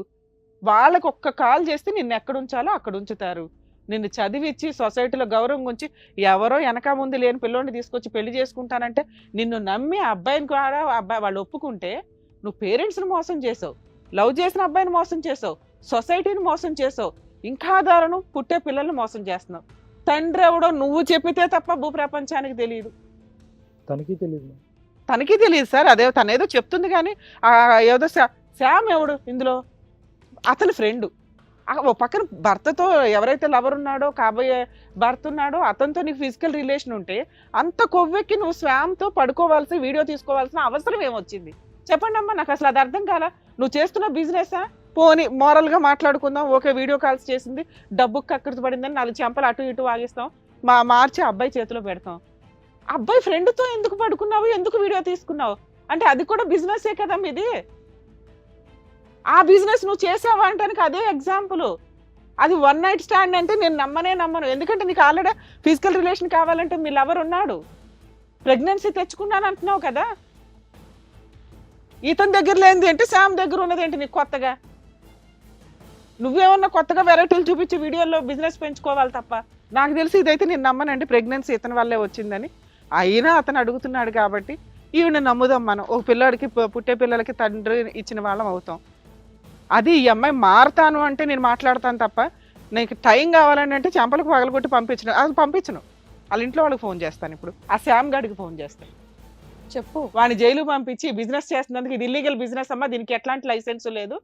వాళ్ళకి ఒక్క కాల్ చేస్తే నిన్ను ఎక్కడ ఉంచాలో అక్కడ ఉంచుతారు. నిన్ను చదివిచ్చి సొసైటీలో గౌరవం ఉంచి ఎవరో వెనక ముందు లేని పిల్లోని తీసుకొచ్చి పెళ్లి చేసుకుంటానంటే నిన్ను నమ్మి ఆ అబ్బాయిని కూడా అబ్బాయి వాళ్ళు ఒప్పుకుంటే నువ్వు పేరెంట్స్ని మోసం చేసావు, లవ్ చేసిన అబ్బాయిని మోసం చేసావు, సొసైటీని మోసం చేసావు, ఇంకా దారుణం పుట్టే పిల్లల్ని మోసం చేస్తున్నావు. తండ్రి ఎవడో నువ్వు చెప్పితే తప్ప భూప్రపంచానికి తెలియదు. తనకి తెలియదు. తనకి తెలియదు సార్. అదే తనేదో చెప్తుంది కానీ ఏదో శ్యామ్ ఎవడు ఇందులో? అతని ఫ్రెండ్. ఓ పక్కన భర్తతో ఎవరైతే లవర్ ఉన్నాడో, కాబోయే భర్త ఉన్నాడో, అతనితో నీకు ఫిజికల్ రిలేషన్ ఉంటే అంత కొవ్వెక్కి నువ్వు శ్యామ్తో పడుకోవాల్సి వీడియో తీసుకోవాల్సిన అవసరం ఏమొచ్చింది చెప్పండి అమ్మా. నాకు అసలు అది అర్థం కాల. నువ్వు చేస్తున్న బిజినెసా? పోని మోరల్గా మాట్లాడుకుందాం, ఓకే, వీడియో కాల్స్ చేసింది, డబ్బుకి కక్కడికి పడిందని 4 చెంపలు అటు ఇటు వాగిస్తాం, మార్చి అబ్బాయి చేతిలో పెడతాం. అబ్బాయి ఫ్రెండ్తో ఎందుకు పడుకున్నావు, ఎందుకు వీడియో తీసుకున్నావు అంటే అది కూడా బిజినెసే కదా మీది. ఆ బిజినెస్ నువ్వు చేసావా అంటానికి అదే ఎగ్జాంపుల్. అది 1 నైట్ స్టాండ్ అంటే నేను నమ్మను. ఎందుకంటే నీకు ఆల్రెడీ ఫిజికల్ రిలేషన్ కావాలంటే మీ లవర్ ఉన్నాడు, ప్రెగ్నెన్సీ తెచ్చుకున్నాను అంటున్నావు కదా. ఇతని దగ్గర లేనిది ఏంటి, శామ్ దగ్గర ఉన్నది ఏంటి నీకు కొత్తగా? నువ్వేమన్నా కొత్తగా వెరైటీలు చూపించి వీడియోలో బిజినెస్ పెంచుకోవాలి తప్ప. నాకు తెలిసి ఇదైతే నేను నమ్మనండి, ప్రెగ్నెన్సీ ఇతని వల్లే వచ్చిందని. అయినా అతను అడుగుతున్నాడు కాబట్టి ఈవిని నమ్ముదాం మనం. ఒక పిల్లాడికి పుట్టే పిల్లలకి తండ్రి ఇచ్చిన వాళ్ళం అవుతాం. అది ఈ అమ్మాయి మారుతాను అంటే నేను మాట్లాడతాను తప్ప, నీకు టైం కావాలని అంటే చెంపలకు పగలగొట్టి పంపించను. అది పంపించను. వాళ్ళ ఇంట్లో వాళ్ళకి ఫోన్ చేస్తాను. ఇప్పుడు ఆ శ్యామ్ గాడికి ఫోన్ చేస్తాను, చెప్పు. వాడిని జైలు పంపించి బిజినెస్ చేస్తున్నందుకు ఇది ఇల్లీగల్ బిజినెస్ అమ్మా, దీనికి ఎట్లాంటి లైసెన్స్ లేదు,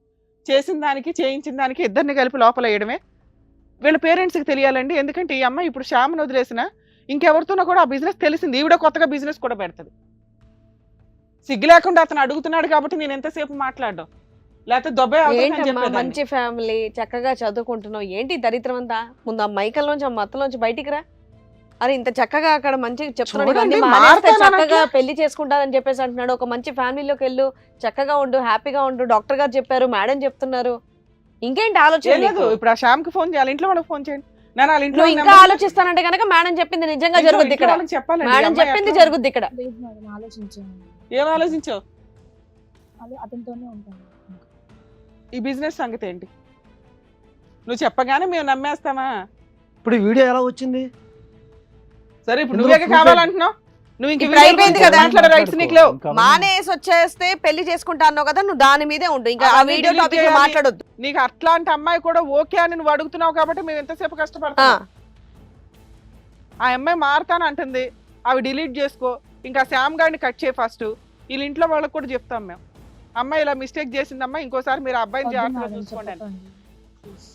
చేసిన దానికి చేయించిన దానికి ఇద్దరిని కలిపి లోపల వేయడమే. వీళ్ళ పేరెంట్స్కి తెలియాలండి. ఎందుకంటే ఈ అమ్మాయి ఇప్పుడు శ్యామ్ని వదిలేసిన ఇంకెవరితోనో కూడా ఆ బిజినెస్ తెలిసింది, ఈవిడ కొత్తగా బిజినెస్ కూడా పెడుతుంది. సిగ్గు లేకుండా అతను అడుగుతున్నాడు కాబట్టి నేను ఎంతసేపు మాట్లాడడం, లేకపోతే దొబ్బే ఏంటమ్మా మంచి ఫ్యామిలీ, చక్కగా చదువుకుంటున్నావు, ఏంటి దరిద్రం అంతా? ముందు ఆ మైకల్లోంచి ఆ మత్తలోంచి బయటికి రా. అరే ఇంత చక్కగా అక్కడ మంచి చెప్తున్నాడు, చూడండి, ఇవన్నీ మానేస్తే మారుతానన్నట్లే. చక్కగా పెళ్లి చేసుకుంటానని చెప్పేసి అంటున్నాడు. ఒక మంచి ఫ్యామిలీలోకి వెళ్ళు, చక్కగా ఉండు, హ్యాపీగా ఉండు, డాక్టర్ గారు చెప్పారు, మేడం చెప్తున్నారు, ఇంకేంటి ఆలోచన లేదు. నీకు? ఇప్పుడు ఆ శ్యామ్కి ఫోన్ చేయాలి, ఇంట్లో వాళ్ళకి ఫోన్ చేయండి. నేను వాళ్ళ ఇంట్లో నువ్వు ఇంకా ఆలోచిస్తానంటే కనుక మేడం చెప్పింది నిజంగా జరుగుద్ది ఇక్కడ. మేడం చెప్పింది జరుగుద్ది ఇక్కడ. లేదు మేడం, ఆలోచించాను. ఏం ఆలోచించావు? అదే అతనితోనే ఉంటాను. ఈ బిజినెస్ సంగతి ఏంటి? నువ్వు చెప్పగానే మేము నమ్మేస్తామా? ఇప్పుడు ఈ వీడియో ఎలా వచ్చింది? సరే, ఇప్పుడు ఇందులో నువ్వే proof కావాలంటున్నావు. నువ్వు ఇంక ఇప్పుడు వీడియో అయిపోయింది గురించి కదా. మాట్లాడే రైట్స్ నీకు లేవు. మానేసి వచ్చేస్తే పెళ్లి చేసుకుంటా అన్నావు కదా, నువ్వు దాని మీదే ఉండు, ఇంకా ఆ అవన్నీ వీడియో delete టాపిక్ చేయాలి. మాట్లాడొద్దు. నీకు అట్లాంటి అమ్మాయి కూడా ఓకే అని నువ్వు అడుగుతున్నావు కాబట్టి మేము ఎంతసేపు కష్టపడతాం. ఆ అమ్మాయి మారుతాను అంటుంది, అవి డిలీట్ చేసుకో, ఇంకా శ్యామ్ గారిని కట్ చేయి ఫస్ట్. వీళ్ళ ఇంట్లో వాళ్ళకి కూడా చెప్తాం మేము, అమ్మాయి ఇలా మిస్టేక్ చేసిందమ్మా, ఇంకోసారి మీరు అబ్బాయిని వద్దు జాగ్రత్తగా మేడం, చూసుకోండి అని. చెప్పకండి. Please.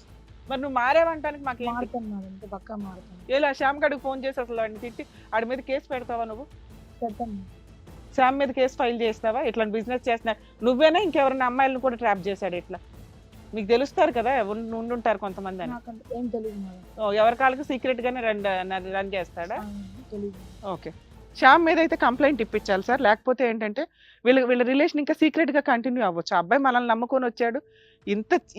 మరి నువ్వు మారేవంటానికి మాకేంటి? మారుతాను మేడం, ఇంకా పక్కా మారుతాను. ఇలా శ్యామ్ గడికి ఫోన్ చేసి అసలు వాడిని తిట్టి ఆడి మీద కేసు పెడతావా? నువ్వు పెడతాను. శ్యామ్ మీద కేసు ఫైల్ చేస్తావా? ఇట్లాంటి బిజినెస్ చేస్తున్నా నువ్వేనా ఇంకెవరైనా అమ్మాయిలను కూడా ట్రాప్ చేశాడు ఇట్లా? మీకు తెలుస్తారు కదా, ఉండుంటారు కొంతమంది అని. నాకంటే ఏం తెలియదు మేడం. ఎవరి కాళ్ళకి సీక్రెట్ గానే రన్ చేస్తాడా? తెలియదు. ఓకే, శ్యామ్ మీద అయితే కంప్లైంట్ ఇప్పించాలి సార్. లేకపోతే ఏంటంటే వీళ్ళ రిలేషన్ ఇంకా సీక్రెట్ గా కంటిన్యూ అవ్వచ్చు. ఆ అబ్బాయి మనల్ని నమ్ముకొని వచ్చాడు,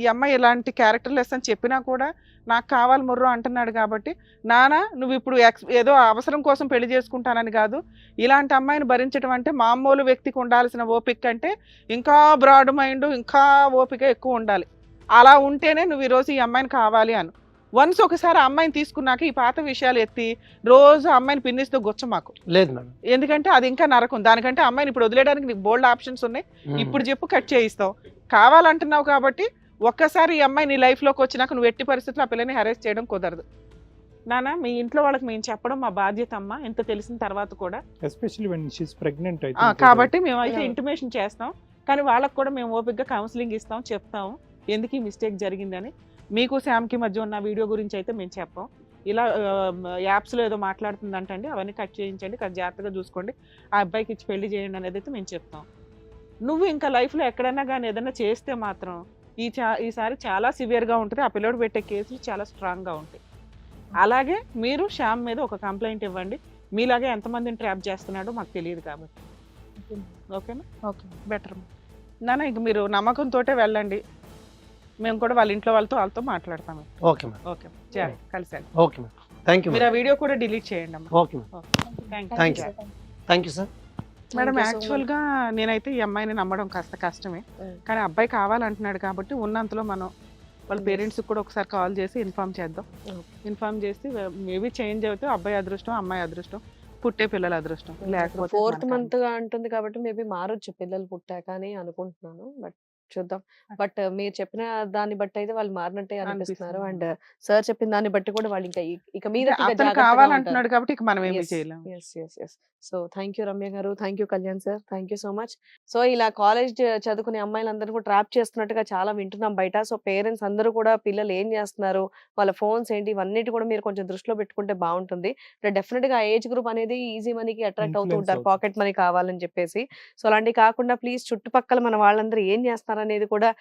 ఈ అమ్మాయి ఇలాంటి క్యారెక్టర్ లెస్ అని చెప్పినా కూడా నాకు కావాలి ముర్రో అంటున్నాడు కాబట్టి, నానా నువ్వు ఇప్పుడు ఏదో అవసరం కోసం పెళ్లి చేసుకుంటానని కాదు, ఇలాంటి అమ్మాయిని భరించడం అంటే మామూలు వ్యక్తికి ఉండాల్సిన ఓపిక అంటే ఇంకా బ్రాడ్ మైండ్, ఇంకా ఓపిక ఎక్కువ ఉండాలి. అలా ఉంటేనే నువ్వు ఈరోజు ఈ అమ్మాయిని కావాలి అను. వన్స్ ఒకసారి ఆ అమ్మాయిని తీసుకున్నాక ఈ పాత విషయాలు ఎత్తి రోజు అమ్మాయిని పిన్నిస్తూ గొచ్చ మాకు. లేదు మేడం, ఎందుకంటే అది ఇంకా నరకం. దానికంటే అమ్మాయిని ఇప్పుడు వదిలేయడానికి నీకు బోల్డ్ ఆప్షన్స్ ఉన్నాయి. ఇప్పుడు చెప్పు, కట్ చేయిస్తావు. కావాలంటున్నావు కాబట్టి ఒక్కసారి ఈ అమ్మాయి నీ లైఫ్లోకి వచ్చినాక నువ్వు ఎట్టి పరిస్థితుల్లో ఆ పిల్లని హెరాస్ చేయడం కుదరదు. నాన్న, మీ ఇంట్లో వాళ్ళకి మేము చెప్పడం మా బాధ్యత అమ్మా, ఎంత తెలిసిన తర్వాత కూడా. Especially when she is pregnant కాబట్టి మేము అయితే ఇంటిమేషన్ చేస్తాం, కానీ వాళ్ళకి కూడా మేము ఓపికగా కౌన్సిలింగ్ ఇస్తాం, చెప్తాము ఎందుకు ఈ మిస్టేక్ జరిగిందని. మీకు శ్యామ్కి మధ్య ఉన్న వీడియో గురించి అయితే మేము చెప్పాం. ఇలా యాప్స్లో ఏదో మాట్లాడుతుందంటండి, అవన్నీ కట్ చేయించండి, జాగ్రత్తగా చూసుకోండి, ఆ అబ్బాయికి ఇచ్చి పెళ్లి చేయండి అనేది అయితే మేము చెప్తాం. నువ్వు ఇంకా లైఫ్లో ఎక్కడైనా కానీ ఏదైనా చేస్తే మాత్రం ఈసారి చాలా సివియర్గా ఉంటుంది. ఆ పిల్లోడు పెట్టే కేసులు చాలా స్ట్రాంగ్గా ఉంటాయి. అలాగే మీరు శ్యామ్ మీద ఒక కంప్లైంట్ ఇవ్వండి. మీలాగే ఎంతమందిని ట్రాప్ చేస్తున్నాడో మాకు తెలియదు కాబట్టి. ఓకేనా? ఓకే. బెటర్ నాన్న, ఇక మీరు నమ్మకంతో వెళ్ళండి. మేము కూడా వాళ్ళ ఇంట్లో వాళ్ళతో మాట్లాడతాము. Okay madam. ఓకే జాగ్రత్త, కలిసాను. Okay madam. థ్యాంక్ యూ మీరు మేడం. ఆ వీడియో కూడా డిలీట్ చేయండి అమ్మా. Okay madam. Thank thank you. You. Thank you sir. Madam, Thank you so యాక్చువల్గా నేనైతే ఈ అమ్మాయిని నమ్మడం కాస్త కష్టమే, కానీ అబ్బాయి కావాలంటున్నాడు కాబట్టి ఉన్నంతలో మనం వాళ్ళ Yes. పేరెంట్స్కి కూడా ఒకసారి కాల్ చేసి ఇన్ఫార్మ్ చేద్దాం. Okay. ఇన్ఫార్మ్ చేసి మేబీ చేంజ్ అవుతే అబ్బాయి అదృష్టం, అమ్మాయి అదృష్టం, పుట్టే పిల్లల అదృష్టం. లేకపోతే 4th మనకు మంత్ గా అంటుంది కాబట్టి మేబీ మారొచ్చు పిల్లలు పుట్టాక అని అనుకుంటున్నాను. బట్ చూద్దాం. బట్ మీరు చెప్పిన దాన్ని బట్టి అయితే వాళ్ళు మారినట్టే అనిపిస్తున్నారు. అండ్ అనిపిస్తుంది. సార్ చెప్పిన దాన్ని బట్టి కూడా వాళ్ళు ఇక మీద అతను కావాలంటున్నాడు కాబట్టి ఇక మనం ఏమి చేయలేము. సో థ్యాంక్ యూ రమ్య గారు, thank you Kalyan sir, thank you so much. So ఇలా కాలేజ్ చదువుకునే అమ్మాయిలందరూ కూడా ట్రాప్ చేస్తున్నట్టుగా చాలా వింటున్నాం బయట. సో పేరెంట్స్ అందరూ కూడా పిల్లలు ఏం చేస్తున్నారు, వాళ్ళ ఫోన్స్ ఏంటి, ఇవన్నిటి కూడా మీరు కొంచెం దృష్టిలో పెట్టుకుంటే బాగుంటుంది. డెఫినెట్ గా ఏజ్ గ్రూప్ అనేది ఈజీ మనీకి అట్రాక్ట్ అవుతూ Influence ఉంటారు, అవుతుంది. పాకెట్ మనీ కావాలని చెప్పేసి. సో అలాంటివి కాకుండా ప్లీజ్ చుట్టుపక్కల మన వాళ్ళందరూ ఏం చేస్తున్నారు అనేది కూడా,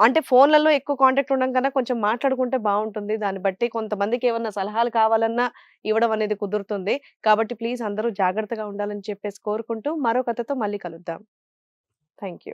అంటే ఫోన్లలో ఎక్కువ కాంటాక్ట్ ఉండడం కన్నా కొంచెం మాట్లాడుకుంటే బాగుంటుంది. దాన్ని బట్టి కొంతమందికి ఏమన్నా సలహాలు కావాలన్నా ఇవ్వడం అనేది కుదురుతుంది. కాబట్టి ప్లీజ్ అందరూ జాగ్రత్తగా ఉండాలని చెప్పేసి కోరుకుంటూ మరో కథతో మళ్ళీ కలుద్దాం. Thank you.